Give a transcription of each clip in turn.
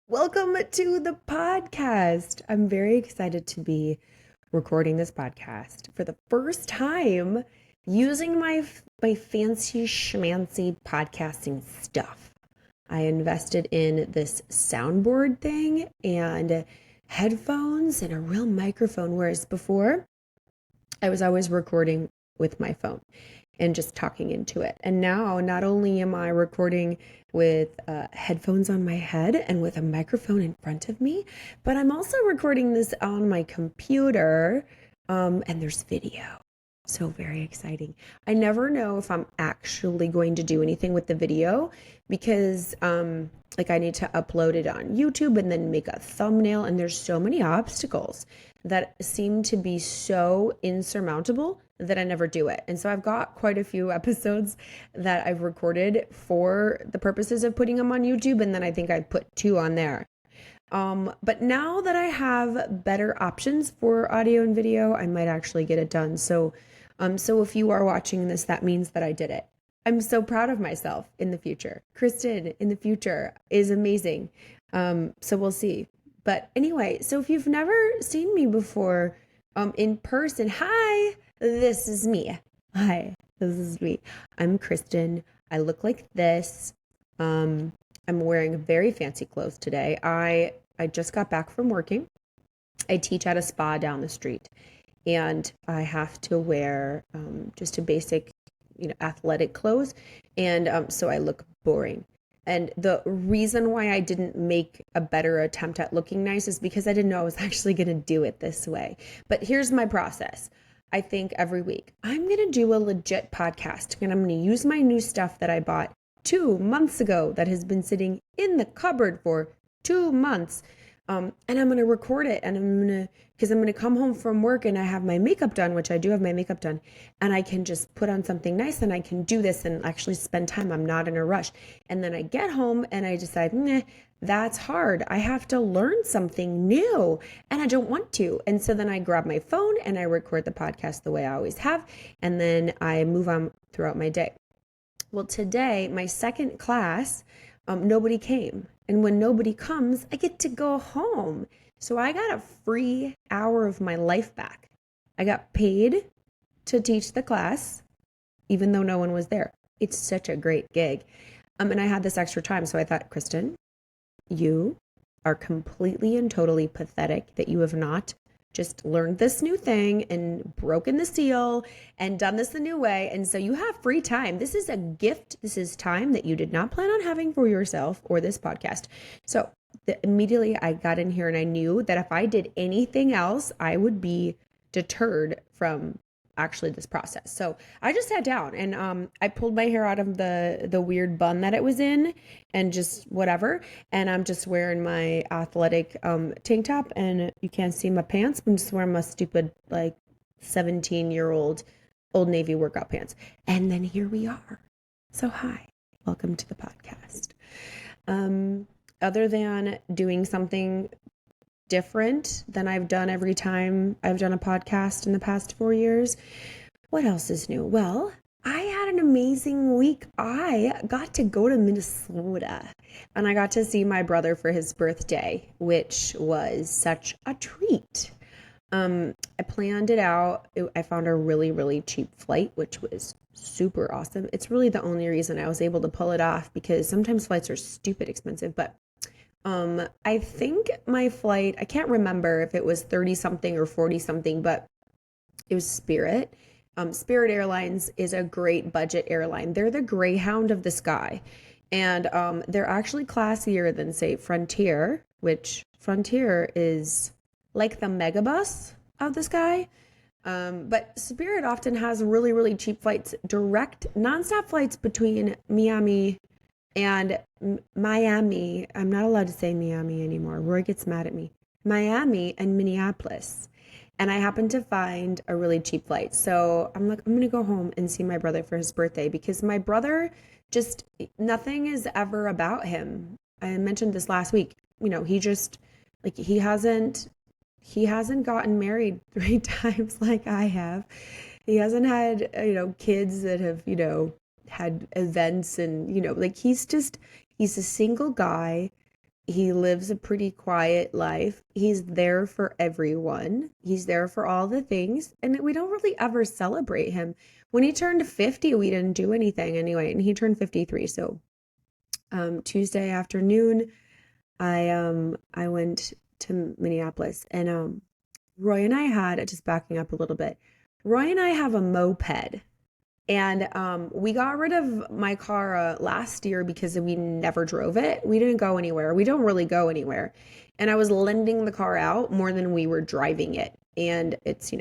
Welcome to the podcast. I'm very excited to be recording this podcast for the first time using my fancy schmancy podcasting stuff. I invested in this soundboard thing and headphones and a real microphone, whereas before I was always recording with my phone and just talking into it. And now, not only am I recording with headphones on my head and with a microphone in front of me, but I'm also recording this on my computer, and there's video. So very exciting. I never know if I'm actually going to do anything with the video because like I need to upload it on YouTube and then make a thumbnail, and there's so many obstacles that seem to be so insurmountable that I never do it. And so I've got quite a few episodes that I've recorded for the purposes of putting them on YouTube, and then I think I put two on there. But now that I have better options for audio and video, I might actually get it done. So if you are watching this, that means that I did it. I'm so proud of myself in the future. Kristen in the future is amazing. So we'll see. But anyway, so if you've never seen me before, in person, hi, this is me. Hi, this is me. I'm Kristen. I look like this. I'm wearing very fancy clothes today. I just got back from working. I teach at a spa down the street, and I have to wear just a basic, athletic clothes, and so I look boring. And the reason why I didn't make a better attempt at looking nice is because I didn't know I was actually going to do it this way. But here's my process. I think every week I'm going to do a legit podcast, and I'm going to use my new stuff that I bought 2 months ago that has been sitting in the cupboard for 2 months. And I'm going to record it, and because I'm going to come home from work and I have my makeup done, which I do have my makeup done, and I can just put on something nice and I can do this and actually spend time. I'm not in a rush. And then I get home and I decide, nah, that's hard. I have to learn something new and I don't want to. And so then I grab my phone and I record the podcast the way I always have. And then I move on throughout my day. Well, today, my second class, nobody came. And when nobody comes, I get to go home. So I got a free hour of my life back. I got paid to teach the class, even though no one was there. It's such a great gig. And I had this extra time. So I thought, Kristen, you are completely and totally pathetic that you have not just learned this new thing and broken the seal and done this the new way. And so you have free time. This is a gift. This is time that you did not plan on having for yourself or this podcast. So immediately I got in here and I knew that if I did anything else, I would be deterred from actually this process. So I just sat down and I pulled my hair out of the weird bun that it was in and just whatever. And I'm just wearing my athletic tank top, and you can't see my pants. I'm just wearing my stupid like 17-year-old Old Navy workout pants. And then here we are. So hi, welcome to the podcast. Other than doing something different than I've done every time I've done a podcast in the past 4 years. What else is new? Well, I had an amazing week. I got to go to Minnesota and I got to see my brother for his birthday, which was such a treat. I planned it out. I found a really, really cheap flight, which was super awesome. It's really the only reason I was able to pull it off, because sometimes flights are stupid expensive, but I think my flight, I can't remember if it was 30 something or 40 something, but it was Spirit. Spirit Airlines is a great budget airline. They're the Greyhound of the sky. And they're actually classier than, say, Frontier, which Frontier is like the megabus of the sky. But Spirit often has really, really cheap flights, direct nonstop flights between Miami and Miami. I'm not allowed to say Miami anymore. Roy gets mad at me. Miami and Minneapolis. And I happened to find a really cheap flight. So I'm like, I'm going to go home and see my brother for his birthday, because my brother just, nothing is ever about him. I mentioned this last week. He just, like, he hasn't gotten married 3 times like I have. He hasn't had, kids that have, had events, and like he's a single guy He lives a pretty quiet life. He's there for everyone. He's there for all the things. And we don't really ever celebrate him. When he turned 50, we didn't do anything anyway. And he turned 53. So Tuesday afternoon, I went to Minneapolis and Roy and I had, just backing up a little bit, Roy and I have a moped. And we got rid of my car last year because we never drove it. We didn't go anywhere. We don't really go anywhere. And I was lending the car out more than we were driving it. And it's,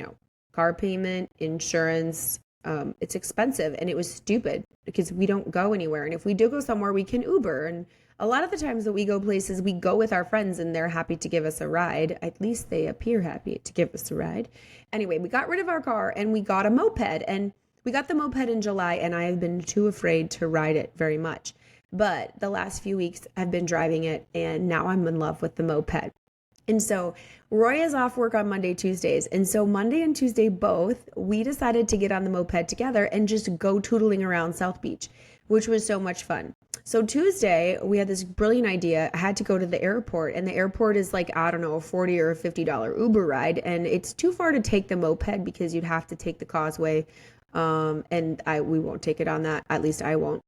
car payment, insurance, it's expensive. And it was stupid because we don't go anywhere. And if we do go somewhere, we can Uber. And a lot of the times that we go places, we go with our friends and they're happy to give us a ride. At least they appear happy to give us a ride. Anyway, we got rid of our car and we got a moped. And we got the moped in July, and I have been too afraid to ride it very much. But the last few weeks, I've been driving it, and now I'm in love with the moped. And so Roy is off work on Monday, Tuesdays. And so Monday and Tuesday both, we decided to get on the moped together and just go tootling around South Beach, which was so much fun. So Tuesday, we had this brilliant idea. I had to go to the airport, and the airport is like, I don't know, a $40 or $50 Uber ride. And it's too far to take the moped because you'd have to take the causeway. And we won't take it on that. At least I won't.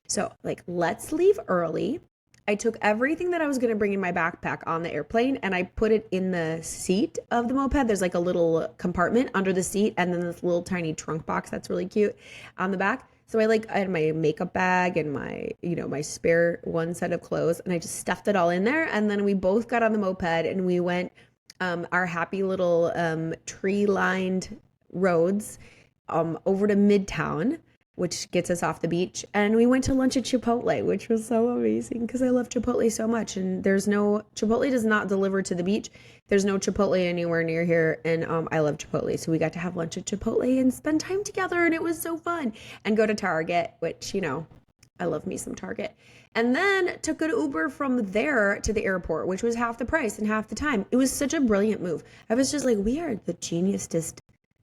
So let's leave early. I took everything that I was going to bring in my backpack on the airplane and I put it in the seat of the moped. There's like a little compartment under the seat and then this little tiny trunk box that's really cute on the back. So I had my makeup bag and my spare one set of clothes and I just stuffed it all in there. And then we both got on the moped and we went, our happy little, tree lined roads over to Midtown, which gets us off the beach. And we went to lunch at Chipotle, which was so amazing because I love Chipotle so much. And Chipotle does not deliver to the beach. There's no Chipotle anywhere near here. And I love Chipotle. So we got to have lunch at Chipotle and spend time together. And it was so fun. And go to Target, which, I love me some Target. And then took an Uber from there to the airport, which was half the price and half the time. It was such a brilliant move. I was just like, we are the geniusest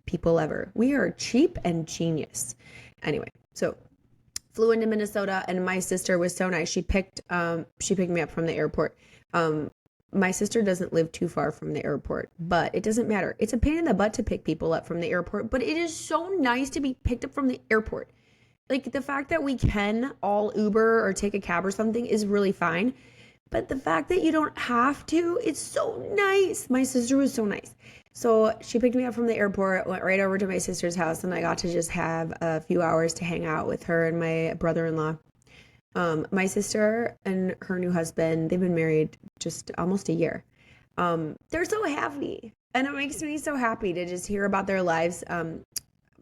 people ever. We are cheap and genius. Anyway, so flew into Minnesota and my sister was so nice. She picked me up from the airport. My sister doesn't live too far from the airport, but it doesn't matter. It's a pain in the butt to pick people up from the airport, but it is so nice to be picked up from the airport. Like the fact that we can all Uber or take a cab or something is really fine. But the fact that you don't have to, it's so nice. My sister was so nice. So she picked me up from the airport, went right over to my sister's house, and I got to just have a few hours to hang out with her and my brother-in-law. My sister and her new husband, they've been married just almost a year. They're so happy. And it makes me so happy to just hear about their lives.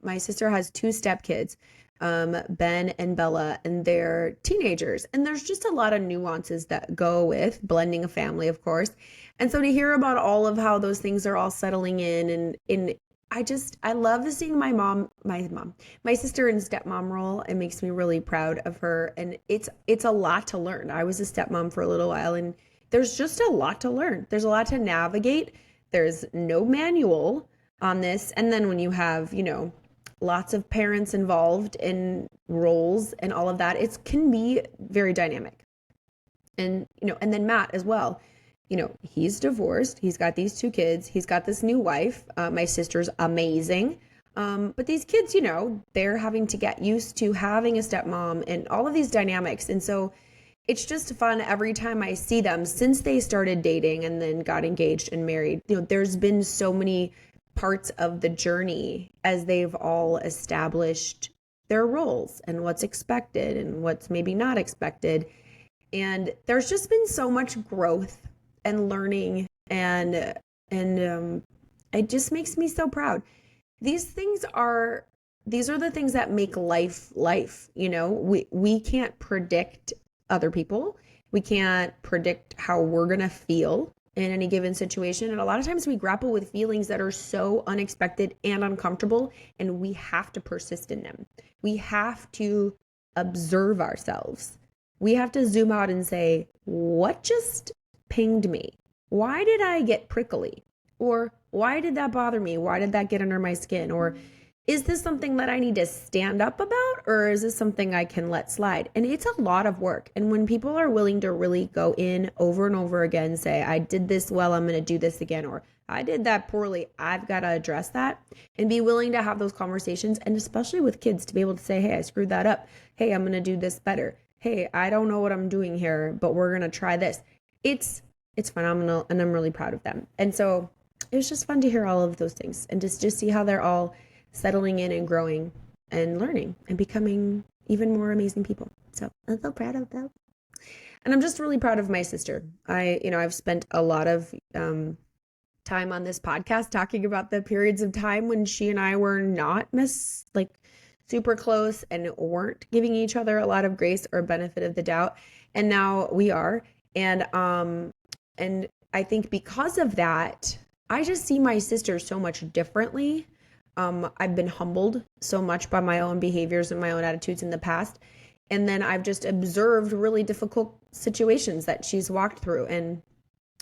My sister has two stepkids, Ben and Bella, and they're teenagers. And there's just a lot of nuances that go with blending a family, of course. And so to hear about all of how those things are all settling in I love seeing my sister and stepmom role. It makes me really proud of her. And it's a lot to learn. I was a stepmom for a little while and there's just a lot to learn. There's a lot to navigate. There's no manual on this. And then when you have, lots of parents involved in roles and all of that, it can be very dynamic. And, and then Matt as well. He's divorced. He's got these two kids. He's got this new wife. My sister's amazing. But these kids, they're having to get used to having a stepmom and all of these dynamics. And so it's just fun every time I see them since they started dating and then got engaged and married. There's been so many parts of the journey as they've all established their roles and what's expected and what's maybe not expected. And there's just been so much growth and learning and it just makes me so proud. These are the things that make life. We can't predict other people. We can't predict how we're going to feel in any given situation. And a lot of times we grapple with feelings that are so unexpected and uncomfortable, and we have to persist in them. We have to observe ourselves. We have to zoom out and say, what just pinged me? Why did I get prickly? Or why did that bother me? Why did that get under my skin? Or is this something that I need to stand up about, or is this something I can let slide? And it's a lot of work. And when people are willing to really go in over and over again, say, I did this well, I'm going to do this again, or I did that poorly, I've got to address that, and be willing to have those conversations. And especially with kids, to be able to say, hey, I screwed that up. Hey, I'm going to do this better. Hey, I don't know what I'm doing here, but we're going to try this. It's phenomenal, and I'm really proud of them. And so it was just fun to hear all of those things and just see how they're all settling in and growing and learning and becoming even more amazing people. So I'm so proud of them. And I'm just really proud of my sister. I've spent a lot of time on this podcast talking about the periods of time when she and I were not super close and weren't giving each other a lot of grace or benefit of the doubt. And now we are. And I think because of that, I just see my sister so much differently. I've been humbled so much by my own behaviors and my own attitudes in the past. And then I've just observed really difficult situations that she's walked through. And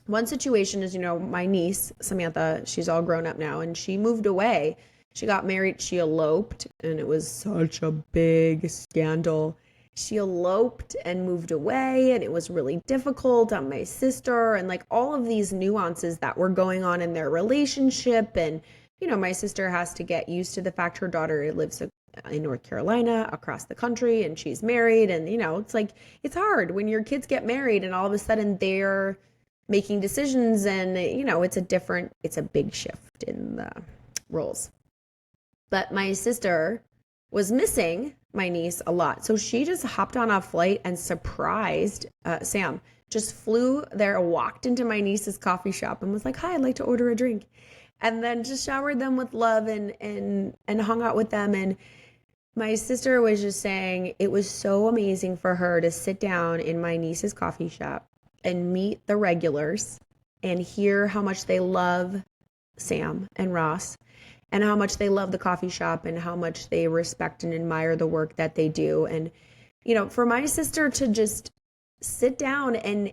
one situation is, my niece, Samantha, she's all grown up now, and she moved away. She got married, she eloped, and it was such a big scandal. She eloped and moved away, and it was really difficult on my sister, and like all of these nuances that were going on in their relationship. And my sister has to get used to the fact her daughter lives in North Carolina, across the country, and she's married. And, it's hard when your kids get married and all of a sudden they're making decisions, and, it's a big shift in the roles. But my sister was missing my niece a lot. So she just hopped on a flight and surprised Sam. Just flew there, walked into my niece's coffee shop and was like, hi, I'd like to order a drink. And then just showered them with love and hung out with them. And my sister was just saying it was so amazing for her to sit down in my niece's coffee shop and meet the regulars and hear how much they love Sam and Ross, and how much they love the coffee shop, and how much they respect and admire the work that they do. And, for my sister to just sit down and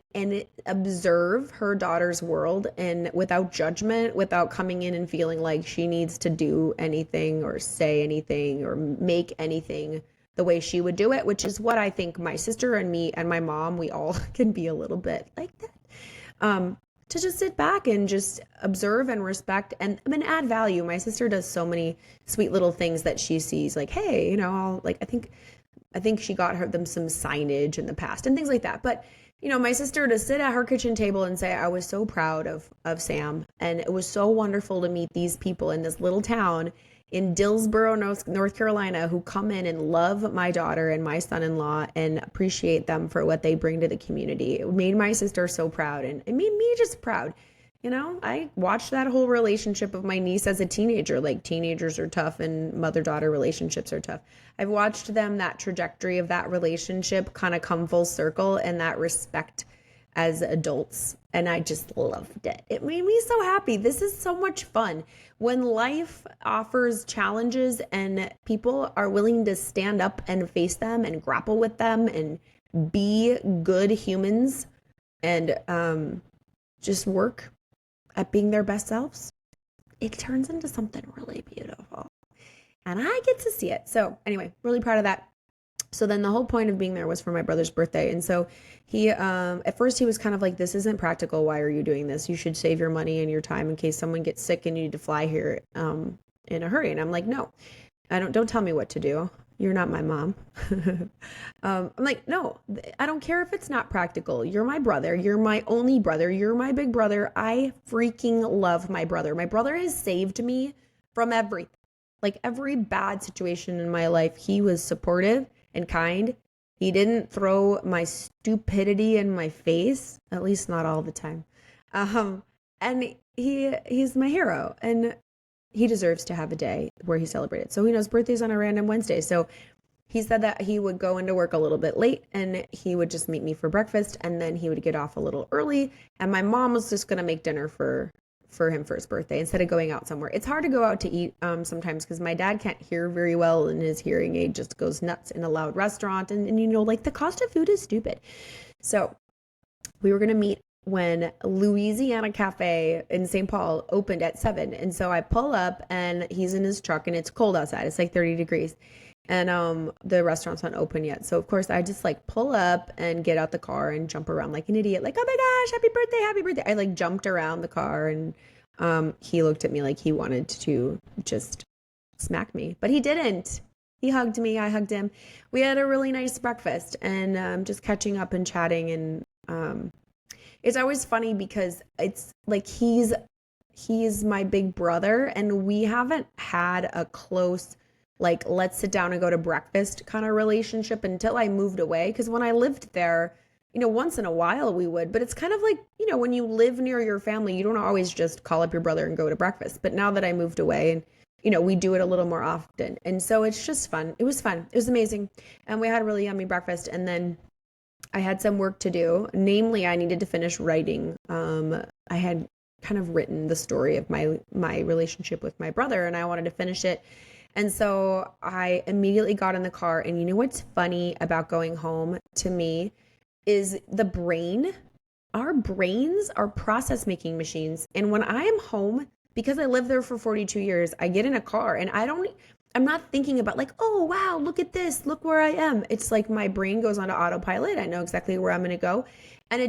observe her daughter's world, and without judgment, without coming in and feeling like she needs to do anything or say anything or make anything the way she would do it, which is what I think my sister and me and my mom, we all can be a little bbit like that. To just sit back and just observe and respect and add value. My sister does so many sweet little things that she sees, like, hey, I think she got them some signage in the past and things like that. But, my sister to sit at her kitchen table and say, I was so proud of Sam, and it was so wonderful to meet these people in this little town in Dillsboro, North Carolina, who come in and love my daughter and my son-in-law and appreciate them for what they bring to the community. It made my sister so proud, and it made me just proud. I watched that whole relationship of my niece as a teenager. Like, teenagers are tough and mother-daughter relationships are tough. I've watched that trajectory of that relationship kind of come full circle, and that respect as adults. And I just loved it. It made me so happy. This is so much fun. When life offers challenges and people are willing to stand up and face them and grapple with them and be good humans and just work at being their best selves, it turns into something really beautiful. And I get to see it. So anyway, really proud of that. So then the whole point of being there was for my brother's birthday. And so he, at first he was kind of like, this isn't practical. Why are you doing this? You should save your money and your time in case someone gets sick and you need to fly here in a hurry. And I'm like, no, don't tell me what to do. You're not my mom. I'm like, no, I don't care if it's not practical. You're my brother. You're my only brother. You're my big brother. I freaking love my brother. My brother has saved me from everything. Like, every bad situation in my life, he was supportive and kind. He didn't throw my stupidity in my face, at least not all the time. And he's my hero, and he deserves to have a day where he celebrated. So his birthday's on a random Wednesday. So he said that he would go into work a little bit late and he would just meet me for breakfast, and then he would get off a little early, and my mom was just going to make dinner for him for his birthday instead of going out somewhere. It's hard to go out to eat sometimes because my dad can't hear very well and his hearing aid just goes nuts in a loud restaurant. And the cost of food is stupid. So we were going to meet when Louisiana Cafe in St. Paul opened at 7. And so I pull up and he's in his truck and it's cold outside. It's like 30 degrees. And the restaurant's not open yet. So of course I just like pull up and get out the car and jump around like an idiot, like, oh my gosh, happy birthday, happy birthday. I like jumped around the car and he looked at me like he wanted to just smack me, but he didn't. He hugged me, I hugged him. We had a really nice breakfast and just catching up and chatting. And it's always funny because it's like he's my big brother and we haven't had a close like let's sit down and go to breakfast kind of relationship until I moved away. Because when I lived there, once in a while we would, but it's kind of like, when you live near your family, you don't always just call up your brother and go to breakfast. But now that I moved away and we do it a little more often. And so it's just fun. It was fun. It was amazing. And we had a really yummy breakfast. And then I had some work to do. Namely, I needed to finish writing. I had kind of written the story of my relationship with my brother and I wanted to finish it. And so I immediately got in the car. And you know what's funny about going home to me is our brains are process making machines. And when I am home, because I lived there for 42 years, I get in a car and I'm not thinking about like, oh, wow, look at this. Look where I am. It's like my brain goes onto autopilot. I know exactly where I'm going to go. And I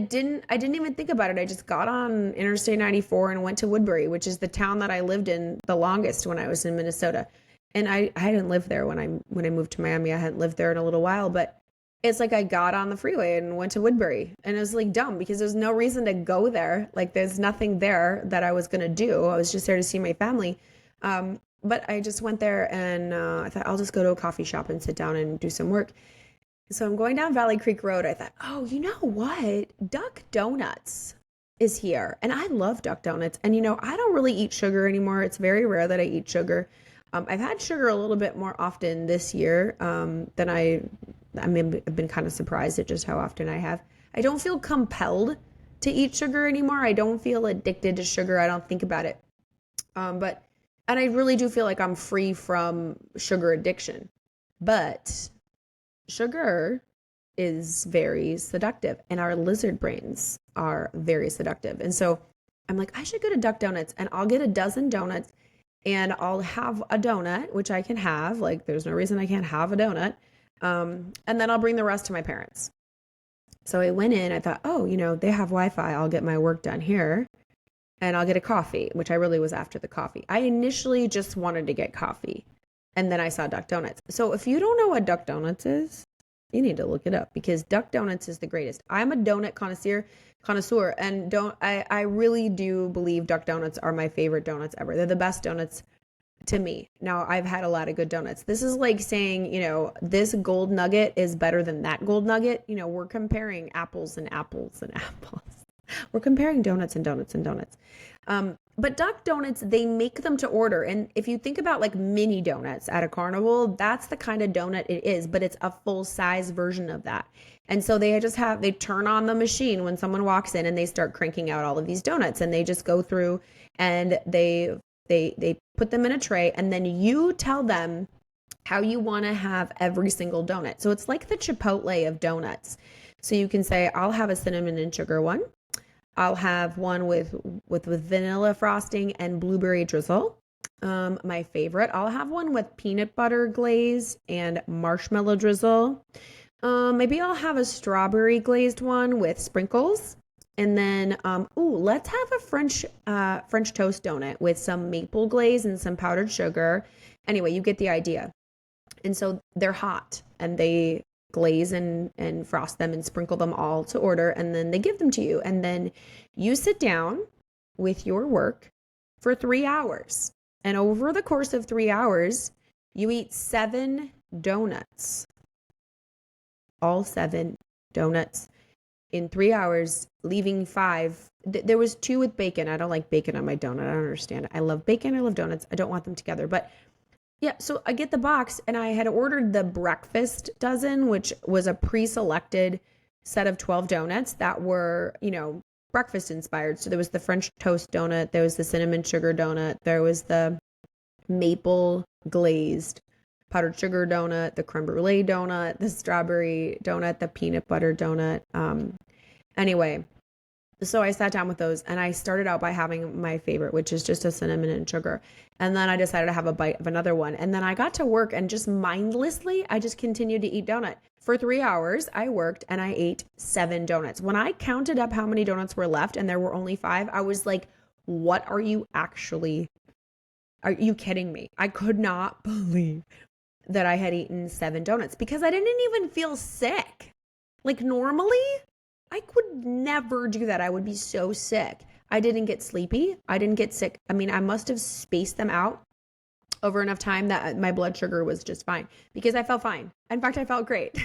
didn't even think about it. I just got on Interstate 94 and went to Woodbury, which is the town that I lived in the longest when I was in Minnesota. And I hadn't lived there when I moved to Miami. I hadn't lived there in a little while, but it's like I got on the freeway and went to Woodbury. And it was like dumb because there's no reason to go there. Like there's nothing there that I was going to do. I was just there to see my family. But I just went there and I thought I'll just go to a coffee shop and sit down and do some work. So I'm going down Valley Creek Road. I thought, oh, you know what? Duck Donuts is here. And I love Duck Donuts. And, I don't really eat sugar anymore. It's very rare that I eat sugar. I've had sugar a little bit more often this year than I've been kind of surprised at just how often I have. I don't feel compelled to eat sugar anymore. I don't feel addicted to sugar. I don't think about it. And I really do feel like I'm free from sugar addiction. But sugar is very seductive and our lizard brains are very seductive. And so I'm like, I should go to Duck Donuts and I'll get a dozen donuts and I'll have a donut, which I can have. Like, there's no reason I can't have a donut. And then I'll bring the rest to my parents. So I went in, I thought, oh, they have Wi-Fi. I'll get my work done here and I'll get a coffee, which I really was after the coffee. I initially just wanted to get coffee and then I saw Duck Donuts. So if you don't know what Duck Donuts is, you need to look it up because Duck Donuts is the greatest. I'm a donut connoisseur and I really do believe Duck Donuts are my favorite donuts ever. They're the best donuts to me. Now, I've had a lot of good donuts. This is like saying, this gold nugget is better than that gold nugget. We're comparing apples and apples and apples. We're comparing donuts and donuts and donuts. But Duck Donuts, they make them to order. And if you think about like mini donuts at a carnival, that's the kind of donut it is, but it's a full size version of that. And so they turn on the machine when someone walks in and they start cranking out all of these donuts and they just go through and they put them in a tray and then you tell them how you want to have every single donut. So it's like the Chipotle of donuts. So you can say, I'll have a cinnamon and sugar one. I'll have one with vanilla frosting and blueberry drizzle. My favorite. I'll have one with peanut butter glaze and marshmallow drizzle. Maybe I'll have a strawberry glazed one with sprinkles. And then, let's have a French toast donut with some maple glaze and some powdered sugar. Anyway, you get the idea. And so they're hot and they glaze and frost them and sprinkle them all to order. And then they give them to you. And then you sit down with your work for 3 hours. And over the course of 3 hours, you eat 7 donuts. All 7 donuts in 3 hours, leaving 5. There was 2 with bacon. I don't like bacon on my donut. I don't understand it. I love bacon. I love donuts. I don't want them together. But yeah, so I get the box and I had ordered the breakfast dozen, which was a pre-selected set of 12 donuts that were, breakfast inspired. So there was the French toast donut. There was the cinnamon sugar donut. There was the maple glazed powdered sugar donut, the creme brulee donut, the strawberry donut, the peanut butter donut. Anyway, So I sat down with those and I started out by having my favorite, which is just a cinnamon and sugar. And then I decided to have a bite of another one. And then I got to work and just mindlessly, I just continued to eat donut. For 3 hours, I worked and I ate 7 donuts. When I counted up how many donuts were left and there were only 5, I was like, what are you kidding me? I could not believe that I had eaten 7 donuts because I didn't even feel sick. Like normally, I could never do that. I would be so sick. I didn't get sleepy. I didn't get sick. I mean, I must have spaced them out over enough time that my blood sugar was just fine because I felt fine. In fact, I felt great.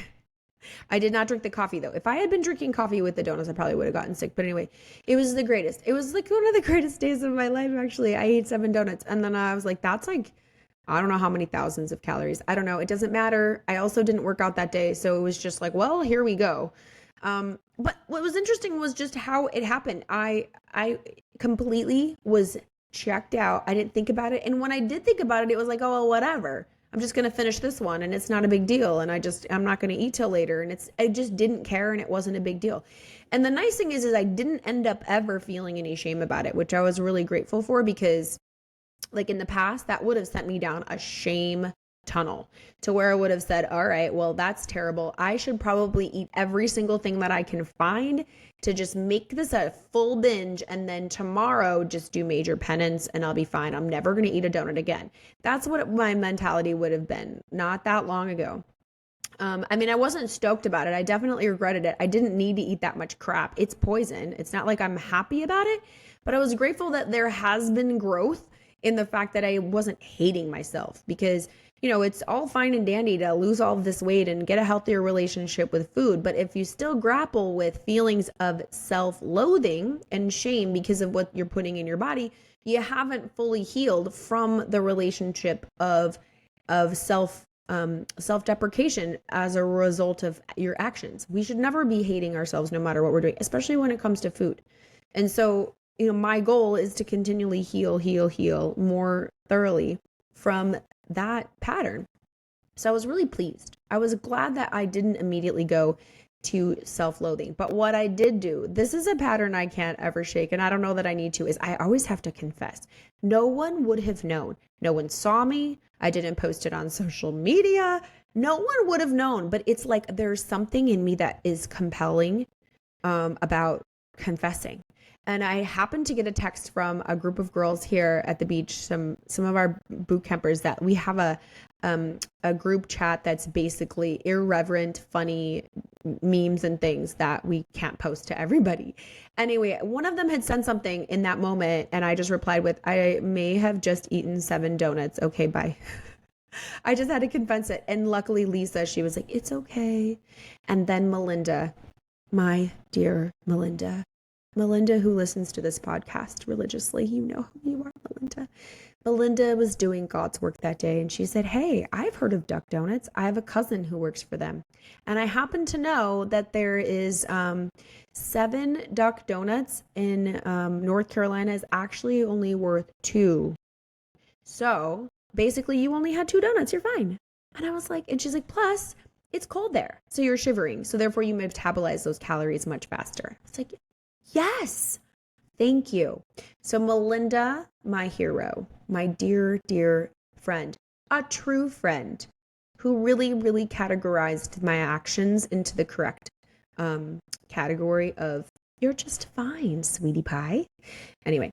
I did not drink the coffee though. If I had been drinking coffee with the donuts, I probably would have gotten sick. But anyway, it was the greatest. It was like one of the greatest days of my life, actually. I ate 7 donuts. And then I was like, that's like, I don't know how many thousands of calories. I don't know. It doesn't matter. I also didn't work out that day. So it was just like, well, here we go. But what was interesting was just how it happened. I completely was checked out. I didn't think about it. And when I did think about it, it was like, oh, well, whatever. I'm just going to finish this one and it's not a big deal. And I'm not going to eat till later. And I just didn't care and it wasn't a big deal. And the nice thing is I didn't end up ever feeling any shame about it, which I was really grateful for because like in the past, that would have sent me down a shame tunnel to where I would have said, all right, well, that's terrible. I should probably eat every single thing that I can find to just make this a full binge. And then tomorrow just do major penance and I'll be fine. I'm never going to eat a donut again. That's what my mentality would have been not that long ago. I mean, I wasn't stoked about it. I definitely regretted it. I didn't need to eat that much crap. It's poison. It's not like I'm happy about it, but I was grateful that there has been growth in the fact that I wasn't hating myself because, it's all fine and dandy to lose all of this weight and get a healthier relationship with food. But if you still grapple with feelings of self-loathing and shame because of what you're putting in your body, you haven't fully healed from the relationship of self-deprecation as a result of your actions. We should never be hating ourselves no matter what we're doing, especially when it comes to food. And so, my goal is to continually heal more thoroughly from that pattern. So I was really pleased. I was glad that I didn't immediately go to self-loathing. But what I did do, this is a pattern I can't ever shake, and I don't know that I need to, is I always have to confess. No one would have known. No one saw me. I didn't post it on social media. No one would have known, but it's like there's something in me that is compelling about confessing. And I happened to get a text from a group of girls here at the beach, some of our boot campers, that we have a group chat that's basically irreverent, funny memes and things that we can't post to everybody. Anyway, one of them had sent something in that moment and I just replied with, I may have just eaten 7 donuts. Okay, bye. I just had to confess it. And luckily Lisa, she was like, it's okay. And then Melinda, my dear Melinda, who listens to this podcast religiously, you know who you are, Melinda. Melinda was doing God's work that day and she said, hey, I've heard of Duck Donuts. I have a cousin who works for them. And I happen to know that there is 7 Duck Donuts in North Carolina is actually only worth 2. So basically you only had 2 donuts, you're fine. And I was like, and she's like, plus it's cold there. So you're shivering. So therefore you metabolize those calories much faster. It's like, yes, thank you. So Melinda, my hero, my dear, dear friend, a true friend who really, really categorized my actions into the correct category of you're just fine, sweetie pie. Anyway,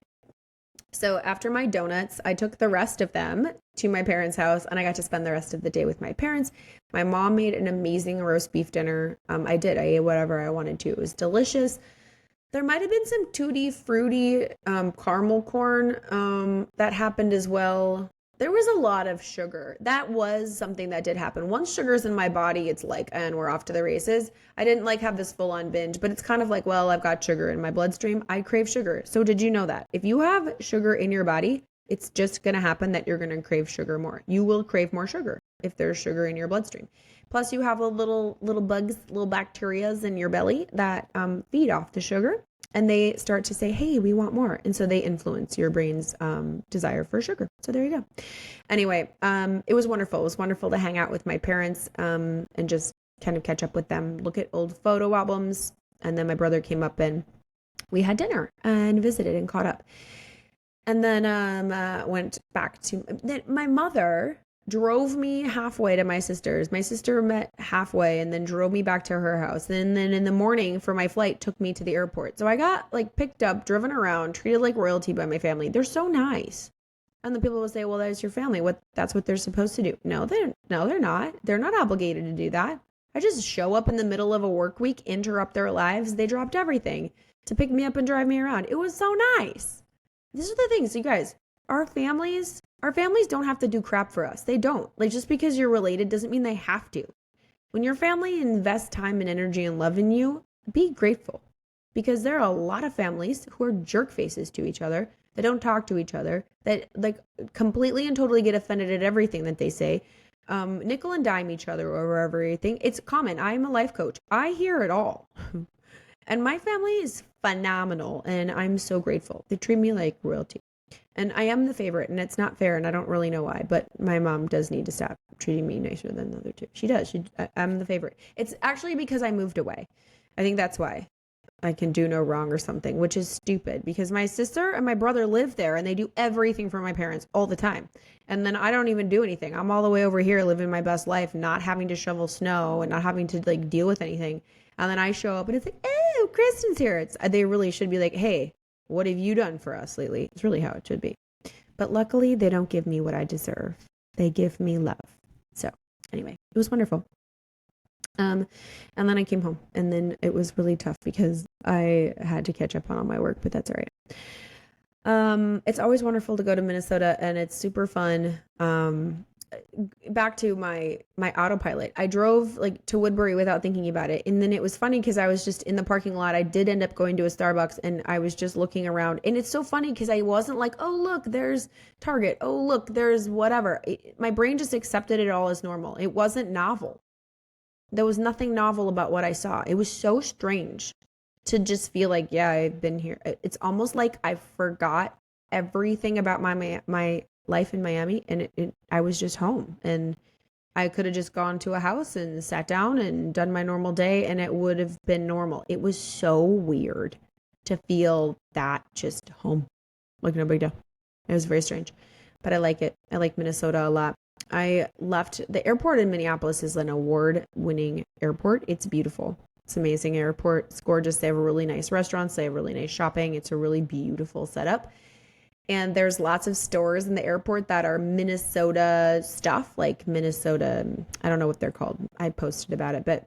so after my donuts, I took the rest of them to my parents' house and I got to spend the rest of the day with my parents. My mom made an amazing roast beef dinner. I ate whatever I wanted to. It was delicious. There might have been some tutti fruity caramel corn that happened as well. There was a lot of sugar. That was something that did happen. Once sugar's in my body, it's like, and we're off to the races. I didn't like have this full on binge, but it's kind of like, well, I've got sugar in my bloodstream. I crave sugar. So did you know that? If you have sugar in your body, it's just going to happen that you're going to crave sugar more. You will crave more sugar if there's sugar in your bloodstream. Plus you have a little bugs, little bacterias in your belly that feed off the sugar. And they start to say, hey, we want more. And so they influence your brain's desire for sugar. So there you go. Anyway, it was wonderful. It was wonderful to hang out with my parents and just kind of catch up with them, look at old photo albums. And then my brother came up and we had dinner and visited and caught up. And then went back to then my mother drove me halfway to my sister's. My sister met halfway and then drove me back to her house. And then in the morning for my flight took me to the airport. So I got like picked up, driven around, treated like royalty by my family. They're so nice. And the people will say, "Well, that's your family. That's what they're supposed to do." No, they're not. They're not obligated to do that. I just show up in the middle of a work week, interrupt their lives. They dropped everything to pick me up and drive me around. It was so nice. These are the things, you guys. Our families don't have to do crap for us. They don't. Like, just because you're related doesn't mean they have to. When your family invests time and energy and love in you, be grateful. Because there are a lot of families who are jerk faces to each other, that don't talk to each other, that like completely and totally get offended at everything that they say, nickel and dime each other over everything. It's common. I'm a life coach. I hear it all. And my family is phenomenal, and I'm so grateful. They treat me like royalty. And I am the favorite, and it's not fair, and I don't really know why, but my mom does need to stop treating me nicer than the other two. She does. I'm the favorite. It's actually because I moved away. I think that's why. I can do no wrong or something, which is stupid because my sister and my brother live there and they do everything for my parents all the time. And then I don't even do anything. I'm all the way over here living my best life, not having to shovel snow and not having to like deal with anything. And then I show up and it's like, oh, Kristen's here. They really should be like, hey, what have you done for us lately? It's really how it should be. But luckily, they don't give me what I deserve. They give me love. So anyway, it was wonderful. And then I came home, and then it was really tough because I had to catch up on all my work, but that's all right. It's always wonderful to go to Minnesota, and it's super fun. Back to my autopilot. I drove like to Woodbury without thinking about it, and then it was funny because I was just in the parking lot. I did end up going to a Starbucks, and I was just looking around, and it's so funny because I wasn't like, oh look, there's Target. Oh look, there's whatever. My brain just accepted it all as normal. It wasn't novel. There was nothing novel about what I saw. It was so strange to just feel like, yeah, I've been here. It's almost like I forgot everything about my life in Miami, and I was just home, and I could have just gone to a house and sat down and done my normal day, and it would have been normal. It was so weird to feel that just home, like no big deal. It was very strange, but I like it. I like Minnesota a lot. I left the airport in Minneapolis is an award-winning airport. It's beautiful. It's an amazing airport. It's gorgeous. They have really nice restaurants. They have really nice shopping. It's a really beautiful setup. And there's lots of stores in the airport that are Minnesota stuff, like Minnesota, I don't know what they're called. I posted about it, but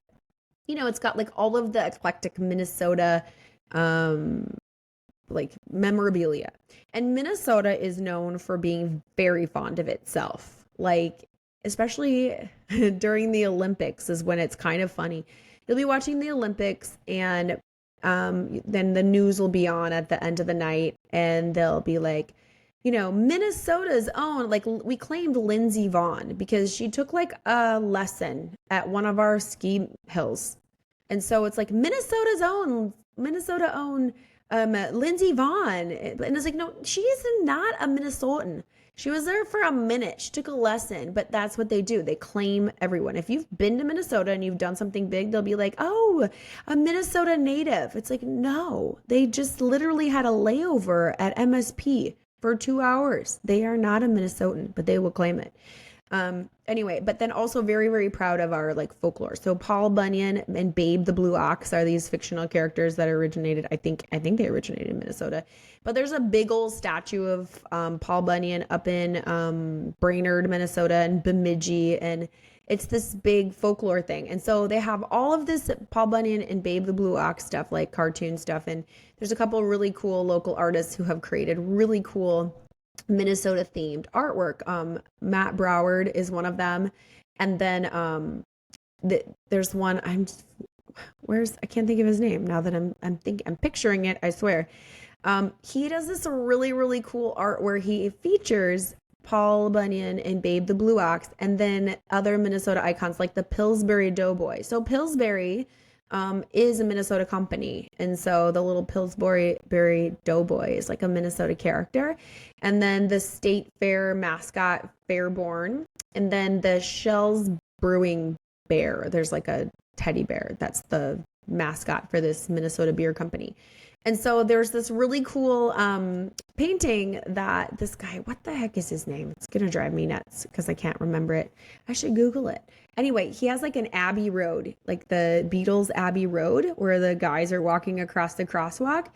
it's got like all of the eclectic Minnesota like memorabilia. And Minnesota is known for being very fond of itself. Like, especially during the Olympics is when it's kind of funny. You'll be watching the Olympics and then the news will be on at the end of the night and they'll be like, Minnesota's own, like we claimed Lindsey Vonn because she took like a lesson at one of our ski hills. And so it's like Minnesota own Lindsey Vonn. And it's like, no, she is not a Minnesotan. She was there for a minute. She took a lesson, but that's what they do. They claim everyone. If you've been to Minnesota and you've done something big, they'll be like, oh, a Minnesota native. It's like, no, they just literally had a layover at MSP for 2 hours. They are not a Minnesotan, but they will claim it. Anyway, but then also very, very proud of our like folklore. So Paul Bunyan and Babe the Blue Ox are these fictional characters that originated, I think they originated in Minnesota. But there's a big old statue of Paul Bunyan up in Brainerd, Minnesota, and Bemidji, and it's this big folklore thing. And so they have all of this Paul Bunyan and Babe the Blue Ox stuff, like cartoon stuff. And there's a couple really cool local artists who have created really cool Minnesota themed artwork. Matt Broward is one of them. And then there's one I can't think of his name now that I'm picturing it, I swear. He does this really, really cool art where he features Paul Bunyan and Babe the Blue Ox, and then other Minnesota icons like the Pillsbury Doughboy. So Pillsbury is a Minnesota company, and so the little Pillsbury Doughboy is like a Minnesota character. And then the State Fair mascot Fairborn, and then the Shell's Brewing Bear. There's like a teddy bear that's the mascot for this Minnesota beer company. And so there's this really cool painting that this guy, what the heck is his name? It's going to drive me nuts because I can't remember it. I should Google it. Anyway, he has like an Abbey Road, like the Beatles Abbey Road, where the guys are walking across the crosswalk.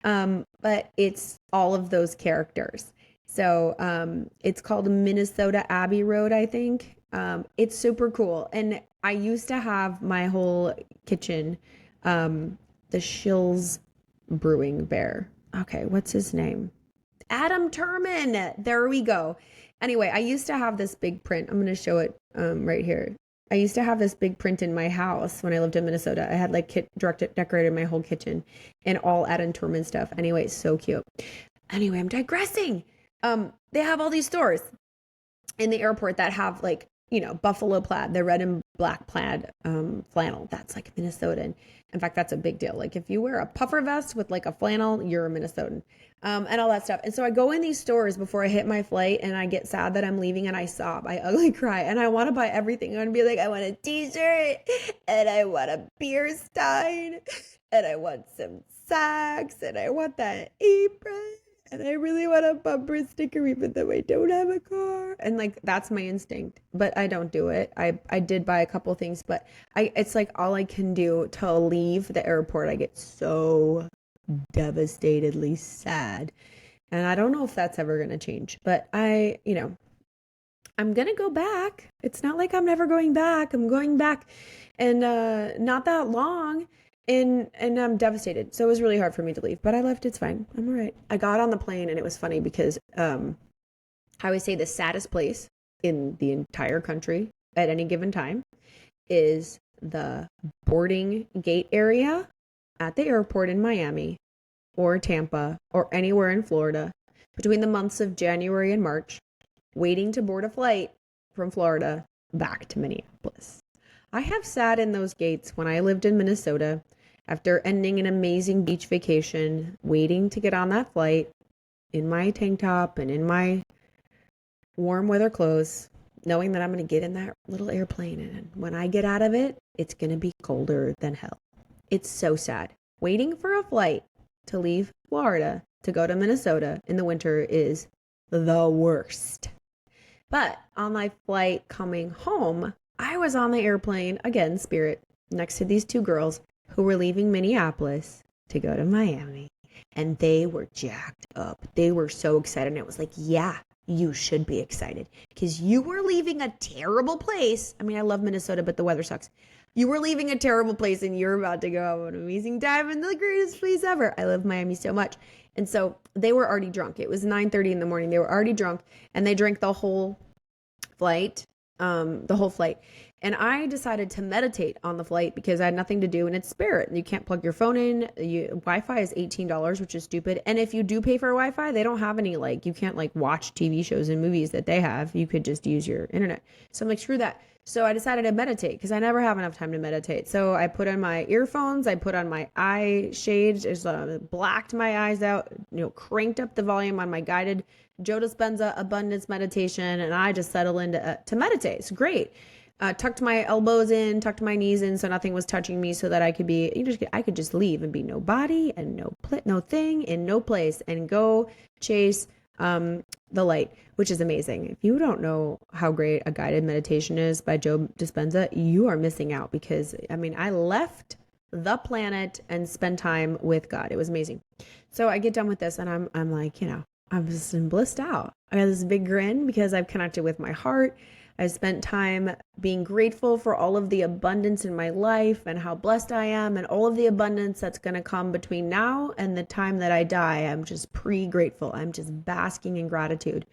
But it's all of those characters. So it's called Minnesota Abbey Road, I think. It's super cool. And I used to have my whole kitchen, the Shills Brewing Bear. Okay, what's his name? Adam Turman. There we go. Anyway, I used to have this big print. I'm going to show it right here. I used to have this big print in my house when I lived in Minnesota. I had like decorated my whole kitchen and all Adam Turman stuff. Anyway, it's so cute. Anyway, I'm digressing. They have all these stores in the airport that have like, buffalo plaid, the red and black plaid flannel. That's like Minnesotan. In fact, that's a big deal. Like if you wear a puffer vest with like a flannel, you're a Minnesotan, and all that stuff. And so I go in these stores before I hit my flight and I get sad that I'm leaving and I sob. I ugly cry and I want to buy everything. I want to be like, I want a t-shirt and I want a beer stein and I want some socks and I want that apron. And I really want a bumper sticker even though I don't have a car. And like, that's my instinct, but I don't do it. I did buy a couple things, but it's like all I can do to leave the airport. I get so devastatedly sad. And I don't know if that's ever going to change, but I'm going to go back. It's not like I'm never going back. I'm going back and not that long. And I'm devastated. So it was really hard for me to leave, but I left. It's fine. I'm all right. I got on the plane and it was funny because I would say the saddest place in the entire country at any given time is the boarding gate area at the airport in Miami or Tampa or anywhere in Florida between the months of January and March, waiting to board a flight from Florida back to Minneapolis. I have sat in those gates when I lived in Minnesota after ending an amazing beach vacation, waiting to get on that flight in my tank top and in my warm weather clothes, knowing that I'm going to get in that little airplane. And when I get out of it, it's going to be colder than hell. It's so sad. Waiting for a flight to leave Florida to go to Minnesota in the winter is the worst. But on my flight coming home, I was on the airplane, again, Spirit, next to these two girls who were leaving Minneapolis to go to Miami. And they were jacked up. They were so excited. And it was like, yeah, you should be excited because you were leaving a terrible place. I mean, I love Minnesota, but the weather sucks. You were leaving a terrible place and you're about to go have an amazing time in the greatest place ever. I love Miami so much. And so they were already drunk. It was 9:30 in the morning. They were already drunk and they drank the whole flight. And I decided to meditate on the flight because I had nothing to do and it's Spirit. You can't plug your phone in. Wi-Fi is $18, which is stupid. And if you do pay for Wi-Fi, they don't have any, you can't watch TV shows and movies that they have. You could just use your internet. So I'm like, screw that. So I decided to meditate because I never have enough time to meditate. So I put on my earphones, I put on my eye shades, just blacked my eyes out, cranked up the volume on my guided Joe Dispenza abundance meditation, and I just settled into to meditate. It's great. Tucked my elbows in, tucked my knees in, so nothing was touching me, so that I could be, I could just leave and be no body and no thing in no place and go chase the light, which is amazing. If you don't know how great a guided meditation is by Joe Dispenza, you are missing out because I left the planet and spent time with God. It was amazing. So I get done with this and I'm like, I'm just blissed out. I got this big grin because I've connected with my heart. I spent time being grateful for all of the abundance in my life and how blessed I am and all of the abundance that's going to come between now and the time that I die. I'm just pre-grateful. I'm just basking in gratitude.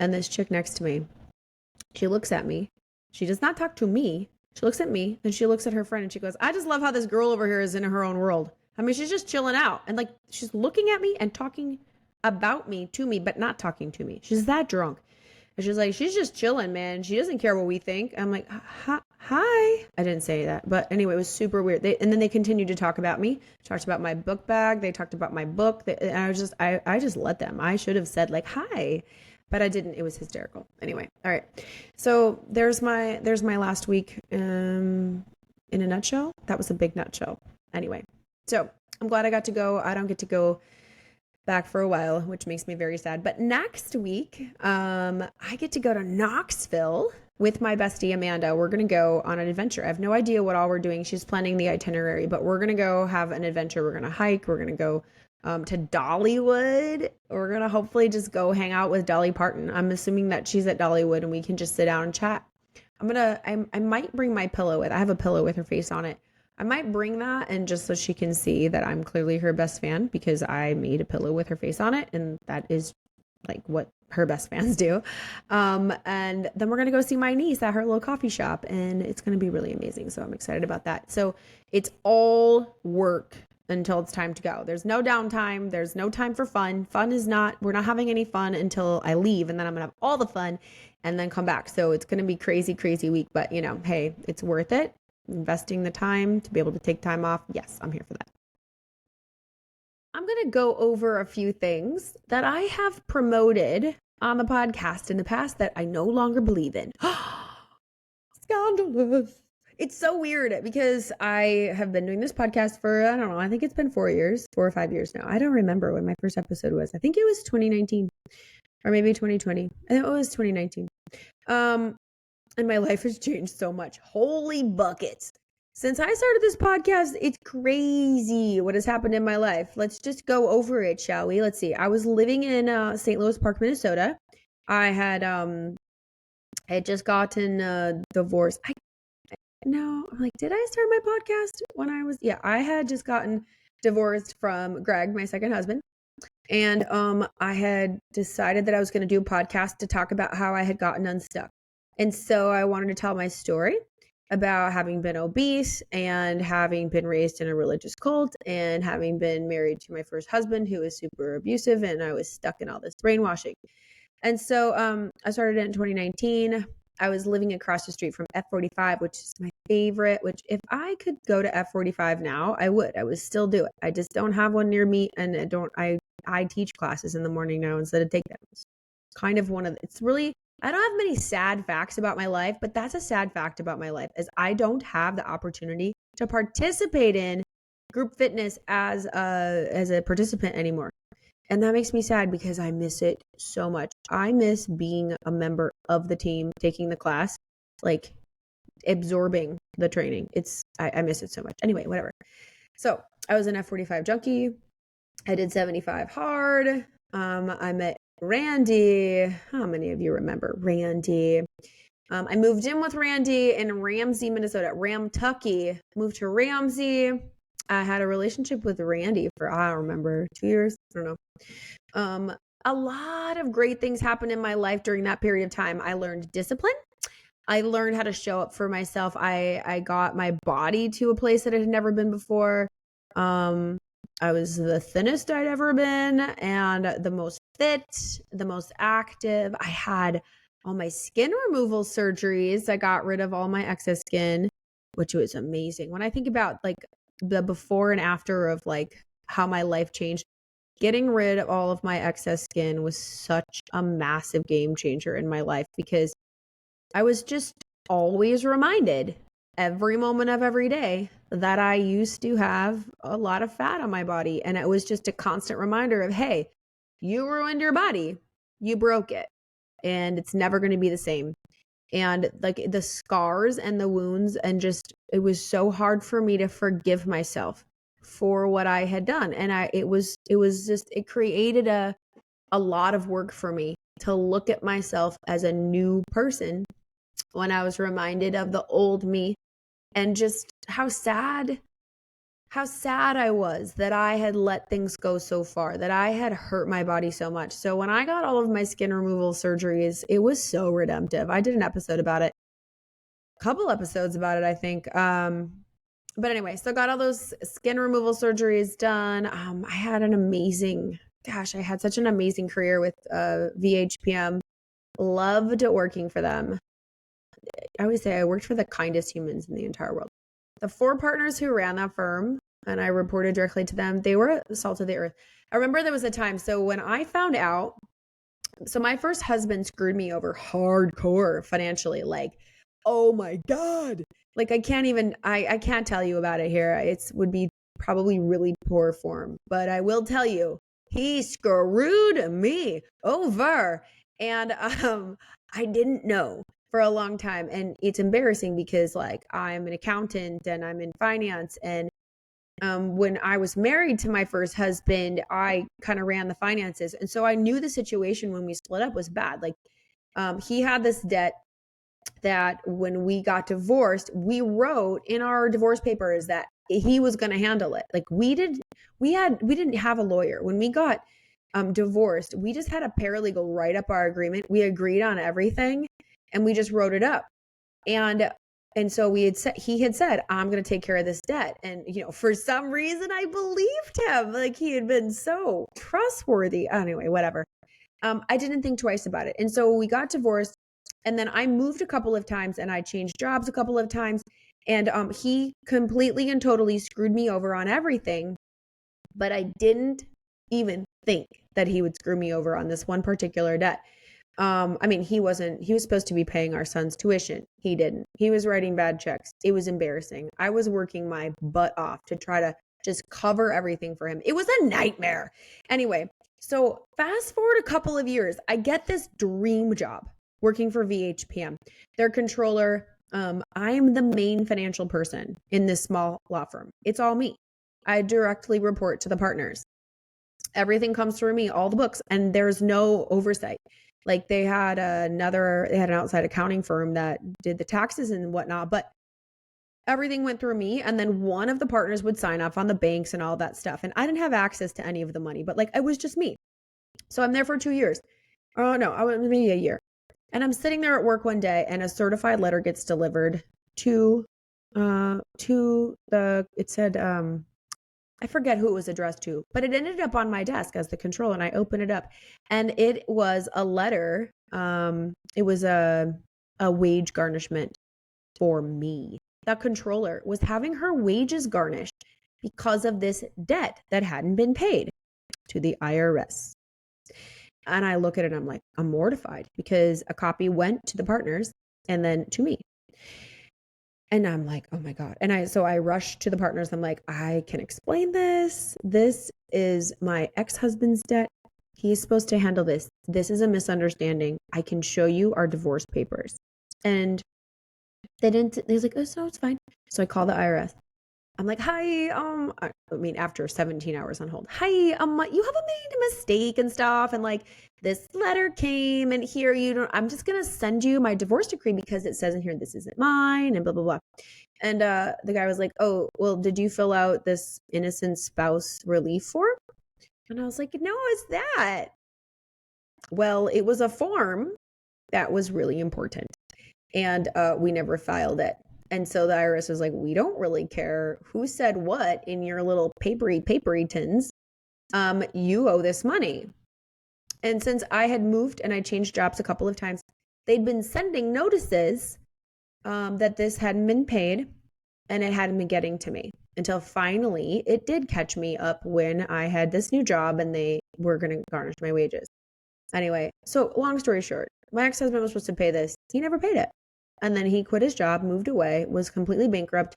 And this chick next to me, she looks at me. She does not talk to me. She looks at me and she looks at her friend and she goes, I just love how this girl over here is in her own world. She's just chilling out and she's looking at me and talking about me to me, but not talking to me. She's that drunk. And she's like, she's just chilling, man. She doesn't care what we think. I'm like, hi. I didn't say that. But anyway, it was super weird. And then they continued to talk about me, talked about my book bag. They talked about my book. And I just let them. I should have said hi, but I didn't. It was hysterical. Anyway. All right. So there's my last week in a nutshell. That was a big nutshell. Anyway. So I'm glad I got to go. I don't get to go back for a while, which makes me very sad. But next week, I get to go to Knoxville with my bestie Amanda. We're gonna go on an adventure. I have no idea what all we're doing. She's planning the itinerary, but we're gonna go have an adventure. We're gonna hike. We're gonna go to Dollywood. We're gonna hopefully just go hang out with Dolly Parton. I'm assuming that she's at Dollywood and we can just sit down and chat. I might bring my pillow with. I have a pillow with her face on it. I might bring that, and just so she can see that I'm clearly her best fan, because I made a pillow with her face on it, and that is like what her best fans do. And then we're gonna go see my niece at her little coffee shop, and it's gonna be really amazing. So I'm excited about that. So it's all work until it's time to go. There's no downtime. There's no time for fun. We're not having any fun until I leave, and then I'm gonna have all the fun and then come back. So it's gonna be crazy, crazy week. But hey, it's worth it. Investing the time to be able to take time off. Yes, I'm here for that. I'm going to go over a few things that I have promoted on the podcast in the past that I no longer believe in. Scandalous. It's so weird because I have been doing this podcast for, I don't know, I think it's been 4 or 5 years now. I don't remember when my first episode was. I think it was 2019 or maybe 2020. I think it was 2019. And my life has changed so much. Holy buckets. Since I started this podcast, it's crazy what has happened in my life. Let's just go over it, shall we? Let's see. I was living in St. Louis Park, Minnesota. I had just gotten divorced. Did I start my podcast when I was? Yeah, I had just gotten divorced from Greg, my second husband. And I had decided that I was going to do a podcast to talk about how I had gotten unstuck. And so I wanted to tell my story about having been obese and having been raised in a religious cult and having been married to my first husband, who was super abusive, and I was stuck in all this brainwashing. And so I started it in 2019. I was living across the street from F45, which is my favorite, which if I could go to F45 now, I would still do it. I just don't have one near me, and I teach classes in the morning now instead of take them. It's kind of I don't have many sad facts about my life, but that's a sad fact about my life, is I don't have the opportunity to participate in group fitness as a participant anymore. And that makes me sad because I miss it so much. I miss being a member of the team, taking the class, like absorbing the training. I miss it so much. Anyway, whatever. So I was an F45 junkie. I did 75 hard. I met Randy. How many of you remember Randy? I moved in with Randy in Ramsey, Minnesota. Ramtucky. Moved to Ramsey. I had a relationship with Randy for, I don't remember, 2 years. I don't know. A lot of great things happened in my life during that period of time. I learned discipline. I learned how to show up for myself. I got my body to a place that it had never been before. I was the thinnest I'd ever been and the most fit, the most active. I had all my skin removal surgeries. I got rid of all my excess skin, which was amazing. When I think about like the before and after of like how my life changed, getting rid of all of my excess skin was such a massive game changer in my life, because I was just always reminded every moment of every day that I used to have a lot of fat on my body. And it was just a constant reminder of, hey, you ruined your body. You broke it. And it's never going to be the same. And like the scars and the wounds, and just, it was so hard for me to forgive myself for what I had done. And it created a lot of work for me to look at myself as a new person when I was reminded of the old me, and just how sad I was that I had let things go so far, that I had hurt my body so much. So when I got all of my skin removal surgeries, it was so redemptive. I did an episode about it, a couple episodes about it, I think. But anyway, so got all those skin removal surgeries done. I had such an amazing career with VHPM. Loved working for them. I always say I worked for the kindest humans in the entire world. The 4 partners who ran that firm, and I reported directly to them, they were the salt of the earth. I remember there was a time, so when I found out, so my first husband screwed me over hardcore financially, like, oh my God. Like I can't tell you about it here. It would be probably really poor form, but I will tell you, he screwed me over. And I didn't know for a long time. And it's embarrassing because like I'm an accountant and I'm in finance. And when I was married to my first husband, I kind of ran the finances. And so I knew the situation when we split up was bad. Like he had this debt that when we got divorced, we wrote in our divorce papers that he was going to handle it. Like we didn't have a lawyer when we got divorced. We just had a paralegal write up our agreement. We agreed on everything and we just wrote it up. And so he had said, I'm going to take care of this debt. And, for some reason I believed him. Like he had been so trustworthy. Anyway, whatever. I didn't think twice about it. And so we got divorced. And then I moved a couple of times and I changed jobs a couple of times. And he completely and totally screwed me over on everything. But I didn't even think that he would screw me over on this one particular debt. He was supposed to be paying our son's tuition. He didn't. He was writing bad checks. It was embarrassing. I was working my butt off to try to just cover everything for him. It was a nightmare. Anyway, so fast forward a couple of years, I get this dream job working for VHPM. Their controller. I'm the main financial person in this small law firm. It's all me. I directly report to the partners. Everything comes through me, all the books, and there's no oversight. Like they had an outside accounting firm that did the taxes and whatnot, but everything went through me. And then one of the partners would sign off on the banks and all that stuff. And I didn't have access to any of the money, but like it was just me. So I'm there for 2 years. Oh no, I was maybe a year. And I'm sitting there at work one day and a certified letter gets delivered to it said, I forget who it was addressed to, but it ended up on my desk as the controller and I opened it up and it was a letter. It was a wage garnishment for me. The controller was having her wages garnished because of this debt that hadn't been paid to the IRS. And I look at it and I'm like, I'm mortified because a copy went to the partners and then to me. And I'm like, oh my God. And I rushed to the partners. I'm like, I can explain this. This is my ex-husband's debt. He's supposed to handle this. This is a misunderstanding. I can show you our divorce papers. And they was like, oh, no, it's fine. So I call the IRS. I'm like, hi, after 17 hours on hold, hi, you haven't made a mistake and stuff. And like, this letter came and here, I'm just going to send you my divorce decree because it says in here, this isn't mine and blah, blah, blah. And the guy was like, oh, well, did you fill out this innocent spouse relief form? And I was like, no, it's that. Well, it was a form that was really important and we never filed it. And so the IRS was like, we don't really care who said what in your little papery tins. You owe this money. And since I had moved and I changed jobs a couple of times, they'd been sending notices that this hadn't been paid and it hadn't been getting to me until finally it did catch me up when I had this new job and they were going to garnish my wages. Anyway, so long story short, my ex-husband was supposed to pay this. He never paid it. And then he quit his job, moved away, was completely bankrupt.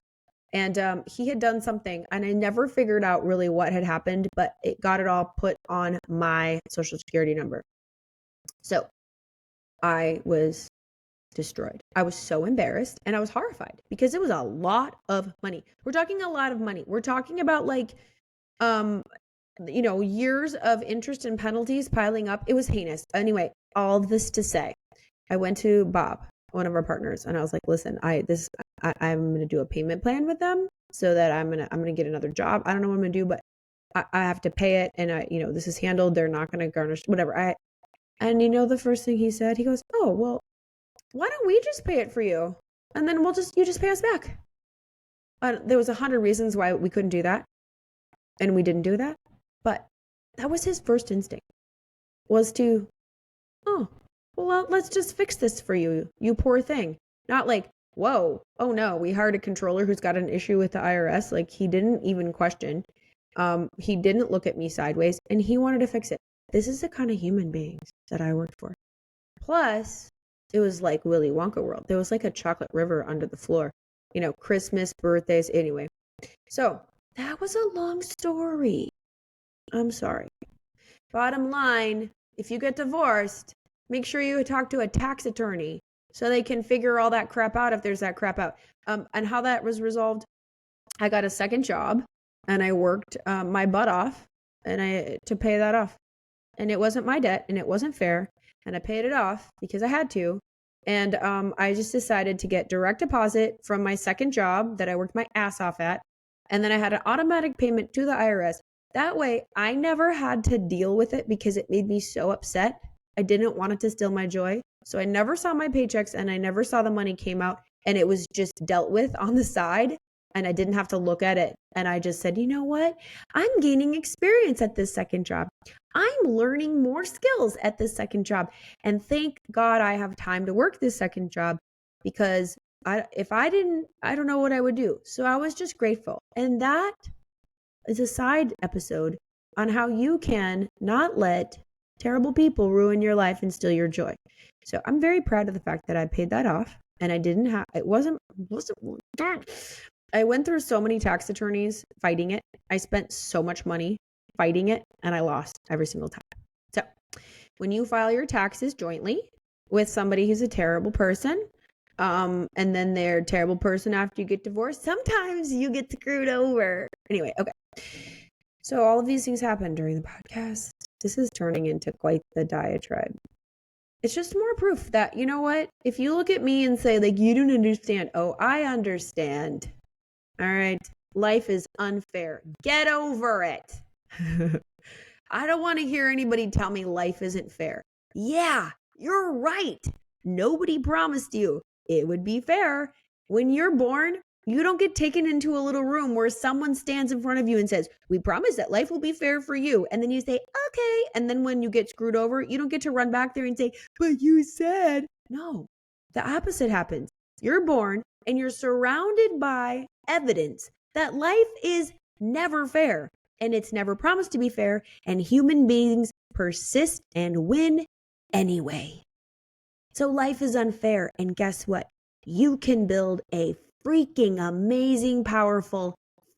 And he had done something and I never figured out really what had happened, but it got it all put on my social security number. So I was destroyed. I was so embarrassed and I was horrified because it was a lot of money. We're talking a lot of money. We're talking about like, years of interest and penalties piling up. It was heinous. Anyway, all this to say, I went to Bob, one of our partners, and I was like, listen, I'm going to do a payment plan with them so that I'm going to get another job. I don't know what I'm going to do, but I have to pay it. And this is handled. They're not going to garnish whatever. And the first thing he said, he goes, oh, well, why don't we just pay it for you? And then you just pay us back. There was 100 reasons why we couldn't do that. And we didn't do that. But that was his first instinct, was to, oh, well, let's just fix this for you, you poor thing. Not like, whoa, oh no, we hired a controller who's got an issue with the IRS. Like he didn't even question. He didn't look at me sideways and he wanted to fix it. This is the kind of human beings that I worked for. Plus, it was like Willy Wonka world. There was like a chocolate river under the floor, Christmas, birthdays, anyway. So that was a long story. I'm sorry. Bottom line, if you get divorced, make sure you talk to a tax attorney so they can figure all that crap out if there's that crap out. And how that was resolved, I got a second job and I worked my butt off to pay that off. And it wasn't my debt and it wasn't fair. And I paid it off because I had to. And I just decided to get direct deposit from my second job that I worked my ass off at. And then I had an automatic payment to the IRS. That way, I never had to deal with it because it made me so upset. I didn't want it to steal my joy. So I never saw my paychecks and I never saw the money came out. And it was just dealt with on the side. And I didn't have to look at it. And I just said, you know what? I'm gaining experience at this second job. I'm learning more skills at this second job. And thank God I have time to work this second job because if I didn't, I don't know what I would do. So I was just grateful. And that is a side episode on how you can not let terrible people ruin your life and steal your joy. So I'm very proud of the fact that I paid that off and I didn't have, it wasn't I went through so many tax attorneys fighting it. I spent so much money fighting it and I lost every single time. So when you file your taxes jointly with somebody who's a terrible person, and then they're a terrible person after you get divorced, sometimes you get screwed over. Anyway, okay. So all of these things happen during the podcast. This is turning into quite the diatribe. It's just more proof that, you know what? If you look at me and say, like, you don't understand. Oh, I understand. All right. Life is unfair. Get over it. I don't want to hear anybody tell me life isn't fair. Yeah, you're right. Nobody promised you it would be fair. When you're born, you don't get taken into a little room where someone stands in front of you and says, we promise that life will be fair for you. And then you say, okay. And then when you get screwed over, you don't get to run back there and say, but you said. No, the opposite happens. You're born and you're surrounded by evidence that life is never fair and it's never promised to be fair, and human beings persist and win anyway. So life is unfair, and guess what? You can build a freaking amazing, powerful,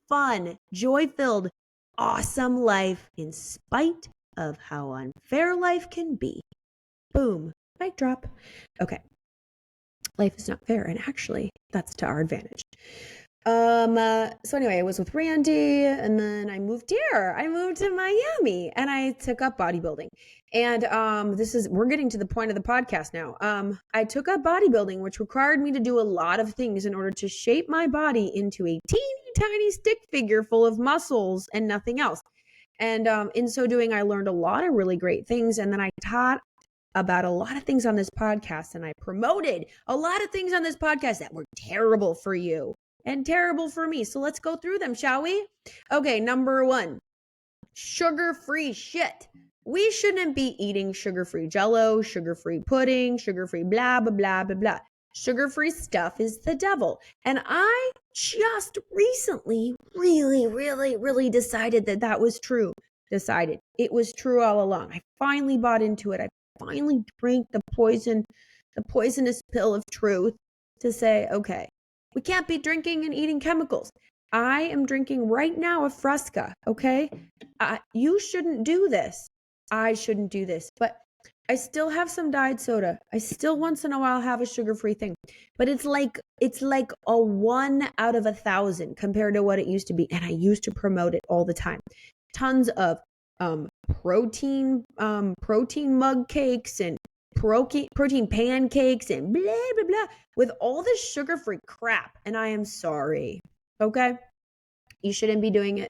fun, joy-filled, awesome life in spite of how unfair life can be. Boom, mic drop. Okay. Life is not fair, and actually, that's to our advantage. So anyway, I was with Randy and then I moved here. I moved to Miami and I took up bodybuilding. And we're getting to the point of the podcast now. I took up bodybuilding, which required me to do a lot of things in order to shape my body into a teeny tiny stick figure full of muscles and nothing else. And in so doing, I learned a lot of really great things. And then I taught about a lot of things on this podcast and I promoted a lot of things on this podcast that were terrible for you and terrible for me. So let's go through them, shall we? Okay, number 1, sugar-free shit. We shouldn't be eating sugar-free Jell-O, sugar-free pudding, sugar-free blah, blah, blah, blah, blah. Sugar-free stuff is the devil. And I just recently really decided that was true. Decided it was true all along. I finally bought into it. I finally drank the poisonous pill of truth to say, okay, we can't be drinking and eating chemicals. I am drinking right now a Fresca, okay? You shouldn't do this. I shouldn't do this. But I still have some diet soda. I still once in a while have a sugar-free thing. But it's like a 1 out of 1,000 compared to what it used to be. And I used to promote it all the time. Tons of protein mug cakes and protein pancakes and blah, blah, blah, with all this sugar-free crap. And I am sorry. Okay? You shouldn't be doing it.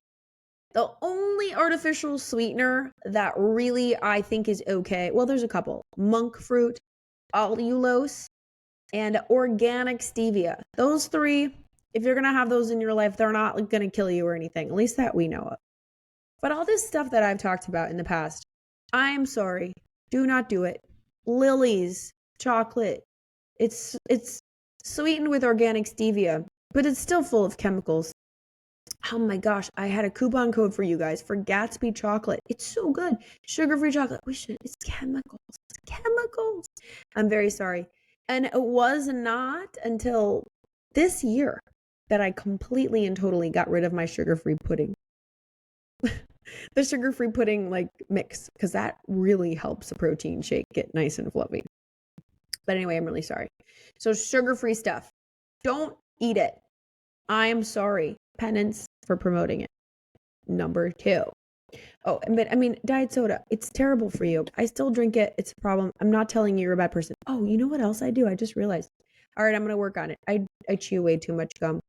The only artificial sweetener that really I think is okay, well, there's a couple. Monk fruit, allulose, and organic stevia. Those 3, if you're going to have those in your life, they're not going to kill you or anything, at least that we know of. But all this stuff that I've talked about in the past, I'm sorry. Do not do it. Lily's chocolate. It's sweetened with organic stevia, but it's still full of chemicals. Oh my gosh, I had a coupon code for you guys for Gatsby chocolate. It's so good. Sugar-free chocolate. It's chemicals. It's chemicals. I'm very sorry. And it was not until this year that I completely and totally got rid of my sugar-free pudding. The sugar-free pudding like mix, because that really helps a protein shake get nice and fluffy. But anyway, I'm really sorry. So sugar-free stuff, don't eat it. I am sorry. Penance for promoting it. Number 2. Oh, but I mean, diet soda, it's terrible for you. I still drink it. It's a problem. I'm not telling you you're a bad person. Oh, you know what else I do? I just realized. All right, I'm going to work on it. I chew way too much gum.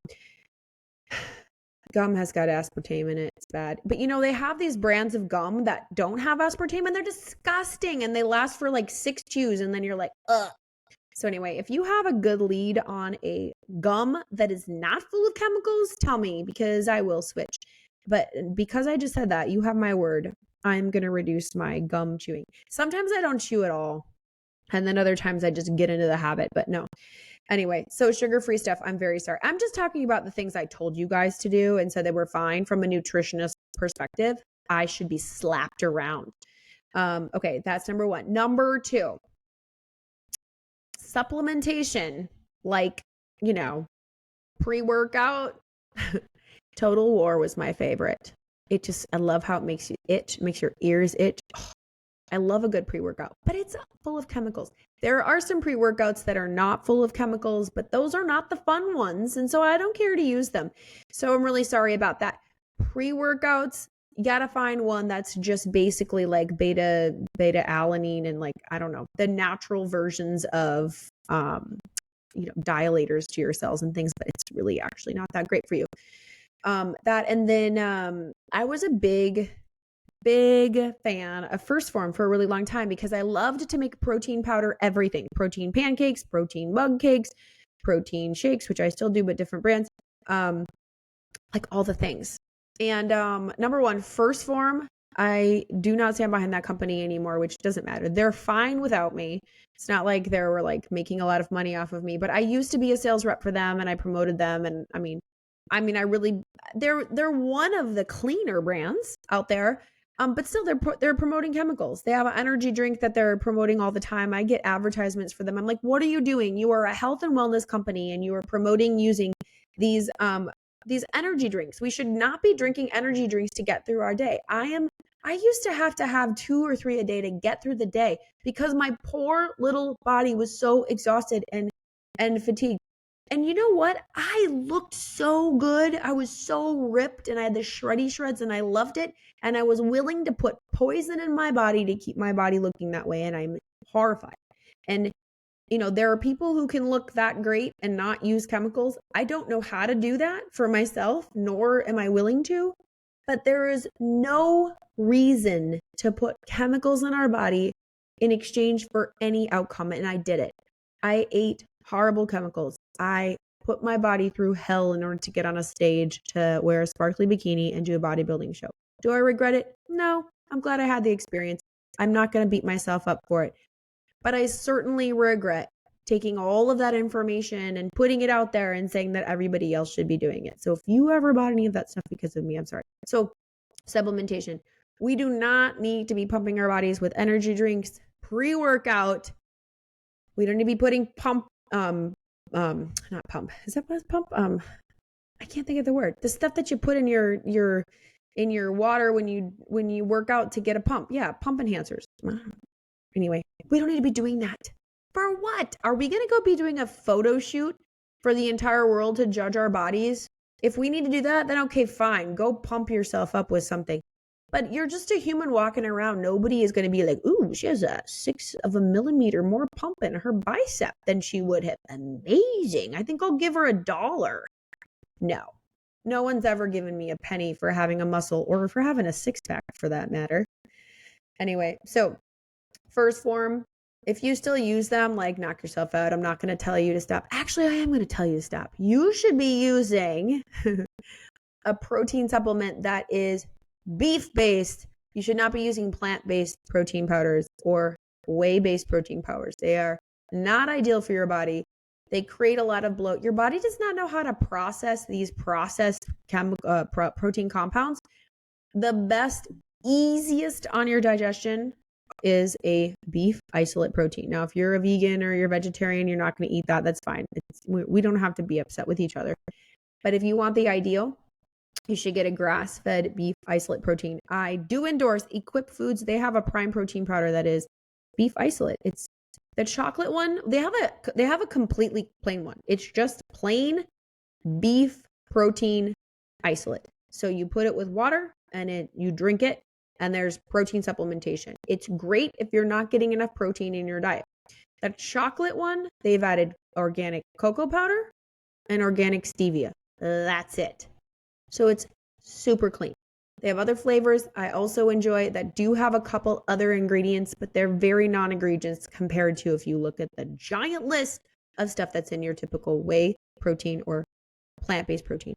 Gum has got aspartame in it. It's bad. But you know, they have these brands of gum that don't have aspartame and they're disgusting and they last for like 6 chews and then you're like, ugh. So anyway, if you have a good lead on a gum that is not full of chemicals, tell me because I will switch. But because I just said that, you have my word. I'm going to reduce my gum chewing. Sometimes I don't chew at all. And then other times I just get into the habit, but no. Anyway, so sugar-free stuff, I'm very sorry. I'm just talking about the things I told you guys to do and so they were fine from a nutritionist perspective. I should be slapped around. Okay, that's number 1. Number 2, supplementation, like, you know, pre-workout. Total War was my favorite. I love how it makes you itch, makes your ears itch. Oh, I love a good pre-workout, but it's full of chemicals. There are some pre-workouts that are not full of chemicals, but those are not the fun ones. And so I don't care to use them. So I'm really sorry about that. Pre-workouts, you got to find one that's just basically like beta alanine and like, I don't know, the natural versions of, dilators to your cells and things, but it's really actually not that great for you. That, and then I was a big fan of First Form for a really long time because I loved to make protein powder everything. Protein pancakes, protein mug cakes, protein shakes, which I still do, but different brands. Like all the things. And number 1, First Form, I do not stand behind that company anymore, which doesn't matter. They're fine without me. It's not like they were like making a lot of money off of me, but I used to be a sales rep for them and I promoted them. And I mean, they're one of the cleaner brands out there. But still, they're promoting chemicals. They have an energy drink that they're promoting all the time. I get advertisements for them. I'm like, what are you doing? You are a health and wellness company, and you are promoting using these energy drinks. We should not be drinking energy drinks to get through our day. I used to have 2 or 3 a day to get through the day because my poor little body was so exhausted and fatigued. And you know what? I looked so good. I was so ripped and I had the shreddy shreds and I loved it. And I was willing to put poison in my body to keep my body looking that way. And I'm horrified. And, you know, there are people who can look that great and not use chemicals. I don't know how to do that for myself, nor am I willing to. But there is no reason to put chemicals in our body in exchange for any outcome. And I did it. I ate horrible chemicals. I put my body through hell in order to get on a stage to wear a sparkly bikini and do a bodybuilding show. Do I regret it? No. I'm glad I had the experience. I'm not going to beat myself up for it. But I certainly regret taking all of that information and putting it out there and saying that everybody else should be doing it. So if you ever bought any of that stuff because of me, I'm sorry. So supplementation. We do not need to be pumping our bodies with energy drinks, pre-workout. We don't need to be putting not pump. Is that what pump? I can't think of the word. The stuff that you put in your water when you work out to get a pump. Yeah, pump enhancers. Anyway, we don't need to be doing that. For what? Are we going to go be doing a photo shoot for the entire world to judge our bodies? If we need to do that, then okay, fine. Go pump yourself up with something. But you're just a human walking around. Nobody is going to be like, ooh, she has a 1/6 of a millimeter more pump in her bicep than she would have. Amazing. I think I'll give her $1. No. No one's ever given me a penny for having a muscle or for having a 6-pack for that matter. Anyway, so First Form, if you still use them, like knock yourself out. I'm not going to tell you to stop. Actually, I am going to tell you to stop. You should be using a protein supplement that is beef-based. You should not be using plant-based protein powders or whey-based protein powders. They are not ideal for your body. They create a lot of bloat. Your body does not know how to process these processed protein compounds. The best, easiest on your digestion is a beef isolate protein. Now, if you're a vegan or you're vegetarian, you're not going to eat that. That's fine. We don't have to be upset with each other. But if you want the ideal, you should get a grass-fed beef isolate protein. I do endorse Equip Foods. They have a prime protein powder that is beef isolate. It's the chocolate one. They have a completely plain one. It's just plain beef protein isolate. So you put it with water and you drink it, and there's protein supplementation. It's great if you're not getting enough protein in your diet. That chocolate one, they've added organic cocoa powder and organic stevia. That's it. So it's super clean. They have other flavors I also enjoy that do have a couple other ingredients, but they're very non-egregious compared to if you look at the giant list of stuff that's in your typical whey protein or plant-based protein.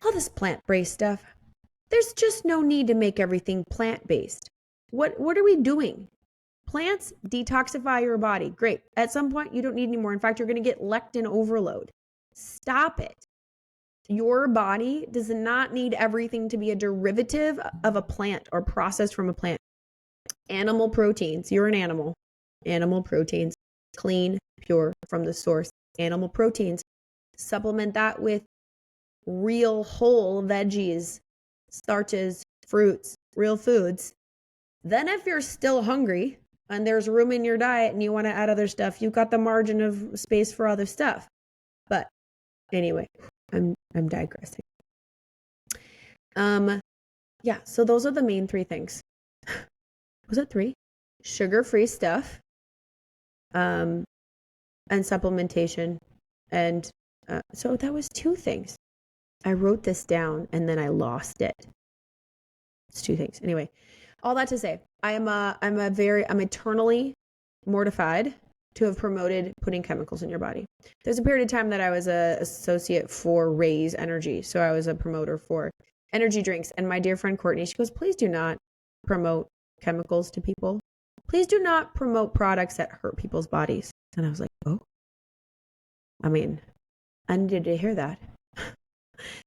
All this plant-based stuff, there's just no need to make everything plant-based. What are we doing? Plants detoxify your body. Great. At some point, you don't need any more. In fact, you're going to get lectin overload. Stop it. Your body does not need everything to be a derivative of a plant or processed from a plant. Animal proteins, you're an animal. Animal proteins, clean, pure from the source. Animal proteins, supplement that with real whole veggies, starches, fruits, real foods. Then if you're still hungry and there's room in your diet and you want to add other stuff, you've got the margin of space for other stuff. But anyway, I'm digressing. Yeah, so those are the main three things. Was it three? Sugar-free stuff, and supplementation. And so that was two things. I wrote this down and then I lost it. It's two things. Anyway, all that to say, I'm eternally mortified to have promoted putting chemicals in your body. There's a period of time that I was an associate for Raise Energy. So I was a promoter for energy drinks. And my dear friend Courtney, she goes, please do not promote chemicals to people. Please do not promote products that hurt people's bodies. And I was like, oh, I mean, I needed to hear that.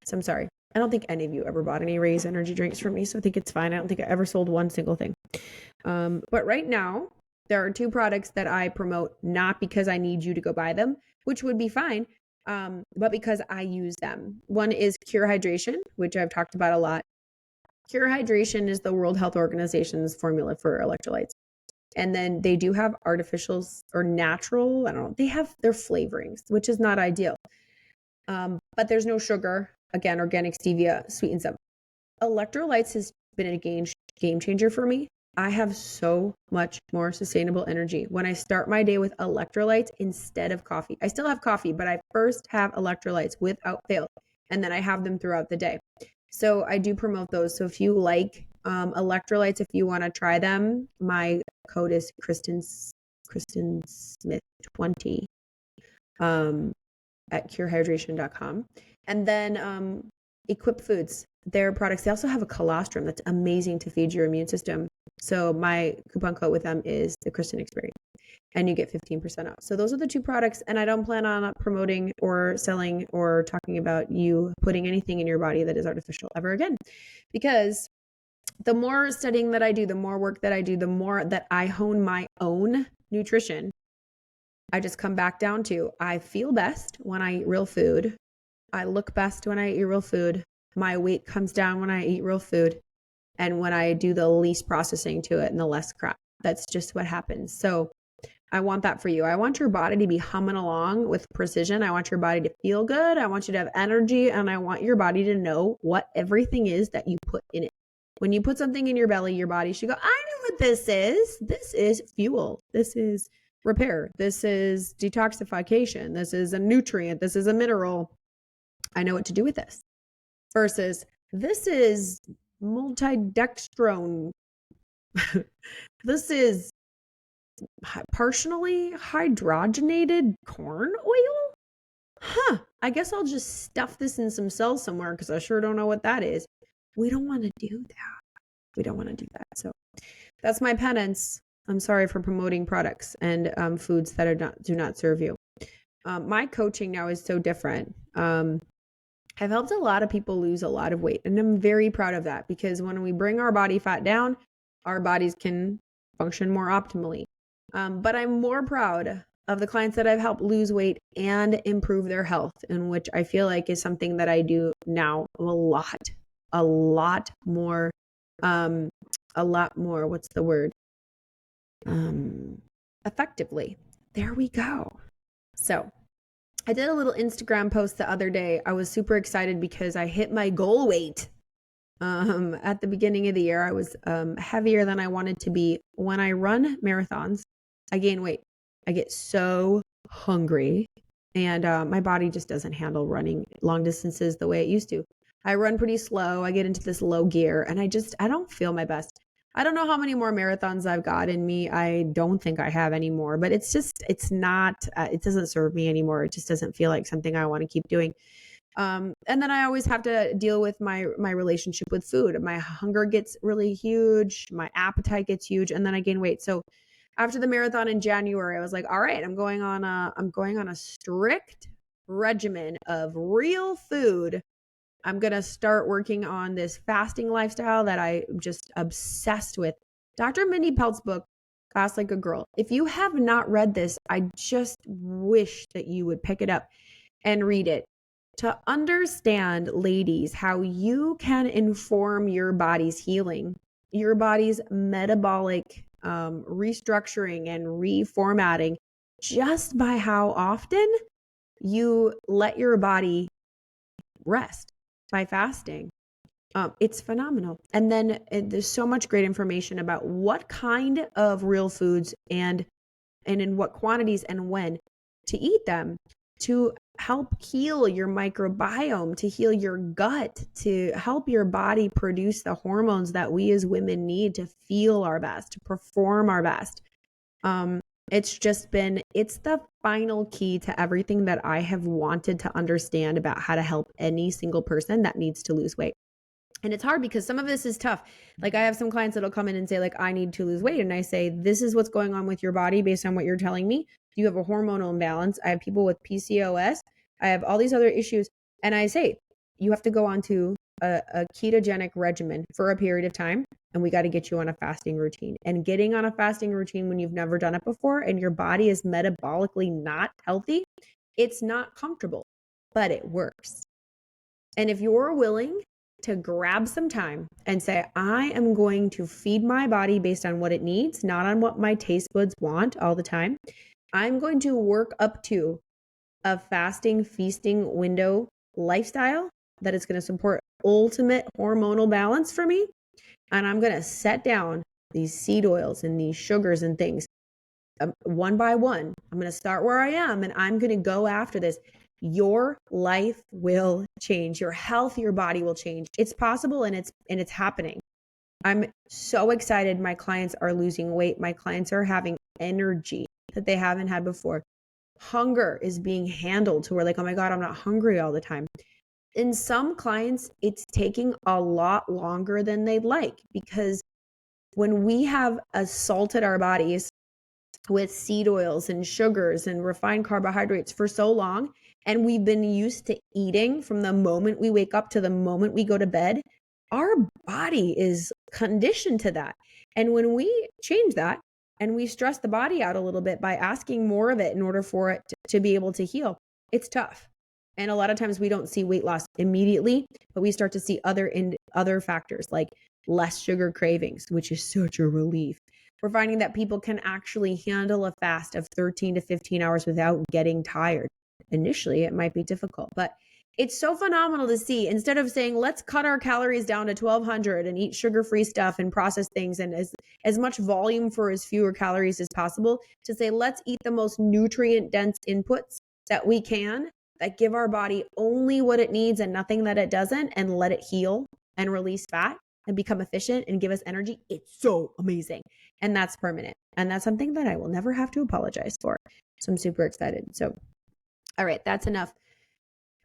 So I'm sorry. I don't think any of you ever bought any Raise Energy drinks from me. So I think it's fine. I don't think I ever sold one single thing. But right now, there are two products that I promote, not because I need you to go buy them, which would be fine, but because I use them. One is Cure Hydration, which I've talked about a lot. Cure Hydration is the World Health Organization's formula for electrolytes. And then they do have artificials or natural, I don't know, they have their flavorings, which is not ideal. But there's no sugar. Again, organic stevia sweetens them. Electrolytes has been a game changer for me. I have so much more sustainable energy when I start my day with electrolytes instead of coffee. I still have coffee, but I first have electrolytes without fail, and then I have them throughout the day. So I do promote those. So if you like electrolytes, if you want to try them, my code is Kristen Smith 20 at curehydration.com. And then Equip Foods, their products, they also have a colostrum that's amazing to feed your immune system. So my coupon code with them is the Kristen Experience, and you get 15% off. So those are the two products, and I don't plan on promoting or selling or talking about you putting anything in your body that is artificial ever again, because the more studying that I do, the more work that I do, the more that I hone my own nutrition, I just come back down to I feel best when I eat real food. I look best when I eat real food. My weight comes down when I eat real food. And when I do the least processing to it and the less crap. That's just what happens. So I want that for you. I want your body to be humming along with precision. I want your body to feel good. I want you to have energy. And I want your body to know what everything is that you put in it. When you put something in your belly, your body should go, I know what this is. This is fuel. This is repair. This is detoxification. This is a nutrient. This is a mineral. I know what to do with this. Versus this is multidextrone. This is partially hydrogenated corn oil. I guess I'll just stuff this in some cells somewhere because I sure don't know what that is. We don't want to do that. We don't want to do that. So that's my penance. I'm sorry for promoting products and foods that do not serve you. My coaching now is so different. I've helped a lot of people lose a lot of weight, and I'm very proud of that because when we bring our body fat down, our bodies can function more optimally. But I'm more proud of the clients that I've helped lose weight and improve their health, in which I feel like is something that I do now a lot more, what's the word? Effectively. There we go. So I did a little Instagram post the other day. I was super excited because I hit my goal weight. At the beginning of the year, I was heavier than I wanted to be. When I run marathons, I gain weight. I get so hungry, and my body just doesn't handle running long distances the way it used to. I run pretty slow. I get into this low gear, and I don't feel my best. I don't know how many more marathons I've got in me. I don't think I have any more, but it's not, it doesn't serve me anymore. It just doesn't feel like something I want to keep doing. And then I always have to deal with my relationship with food. My hunger gets really huge. My appetite gets huge, and then I gain weight. So after the marathon in January, I was like, all right, I'm going on a strict regimen of real food. I'm going to start working on this fasting lifestyle that I'm just obsessed with. Dr. Mindy Pelt's book, Fast Like a Girl. If you have not read this, I just wish that you would pick it up and read it to understand, ladies, how you can inform your body's healing, your body's metabolic restructuring and reformatting just by how often you let your body rest by fasting. It's phenomenal. And then there's so much great information about what kind of real foods and in what quantities and when to eat them to help heal your microbiome, to heal your gut, to help your body produce the hormones that we as women need to feel our best, to perform our best. It's the final key to everything that I have wanted to understand about how to help any single person that needs to lose weight. And it's hard because some of this is tough. Like I have some clients that'll come in and say like, I need to lose weight. And I say, this is what's going on with your body based on what you're telling me. You have a hormonal imbalance. I have people with PCOS. I have all these other issues. And I say, you have to go on to a ketogenic regimen for a period of time. And we got to get you on a fasting routine. And getting on a fasting routine when you've never done it before and your body is metabolically not healthy, it's not comfortable, but it works. And if you're willing to grab some time and say, I am going to feed my body based on what it needs, not on what my taste buds want all the time. I'm going to work up to a fasting, feasting window lifestyle that is going to support ultimate hormonal balance for me. And I'm going to set down these seed oils and these sugars and things one by one. I'm going to start where I am and I'm going to go after this. Your life will change. Your health, your body will change. It's possible and it's happening. I'm so excited. My clients are losing weight. My clients are having energy that they haven't had before. Hunger is being handled to where like, oh my God, I'm not hungry all the time. In some clients, it's taking a lot longer than they'd like because when we have assaulted our bodies with seed oils and sugars and refined carbohydrates for so long, and we've been used to eating from the moment we wake up to the moment we go to bed, our body is conditioned to that. And when we change that and we stress the body out a little bit by asking more of it in order for it to be able to heal, it's tough. And a lot of times we don't see weight loss immediately, but we start to see other factors like less sugar cravings, which is such a relief. We're finding that people can actually handle a fast of 13 to 15 hours without getting tired. Initially, it might be difficult, but it's so phenomenal to see. Instead of saying, let's cut our calories down to 1,200 and eat sugar-free stuff and process things and as much volume for as fewer calories as possible, to say, let's eat the most nutrient-dense inputs that we can that give our body only what it needs and nothing that it doesn't, and let it heal and release fat and become efficient and give us energy. It's so amazing. And that's permanent. And that's something that I will never have to apologize for. So I'm super excited. So, all right, that's enough.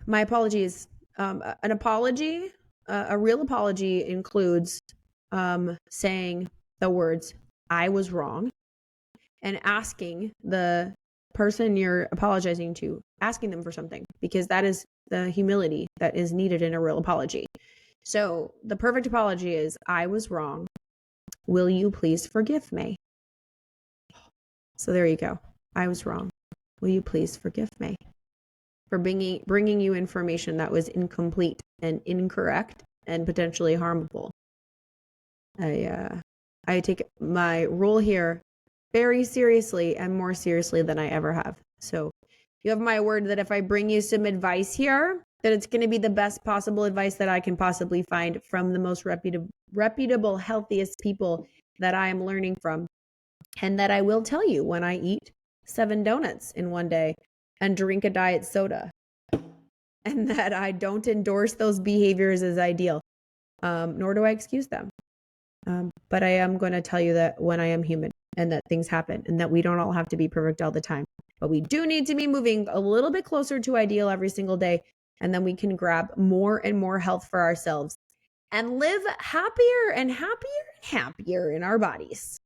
My apologies. An apology, a real apology includes saying the words, I was wrong, and asking the person you're apologizing to, asking them for something, because that is the humility that is needed in a real apology. So the perfect apology is, I was wrong. Will you please forgive me? So there you go. I was wrong. will you please forgive me for bringing you information that was incomplete and incorrect and potentially harmful? I take my role here very seriously and more seriously than I ever have. So you have my word that if I bring you some advice here, that it's going to be the best possible advice that I can possibly find from the most reputable, healthiest people that I am learning from. And that I will tell you when I eat 7 donuts in one day and drink a diet soda. And that I don't endorse those behaviors as ideal, nor do I excuse them. But I am going to tell you that when I am human and that things happen and that we don't all have to be perfect all the time, but we do need to be moving a little bit closer to ideal every single day. And then we can grab more and more health for ourselves and live happier and happier and happier in our bodies.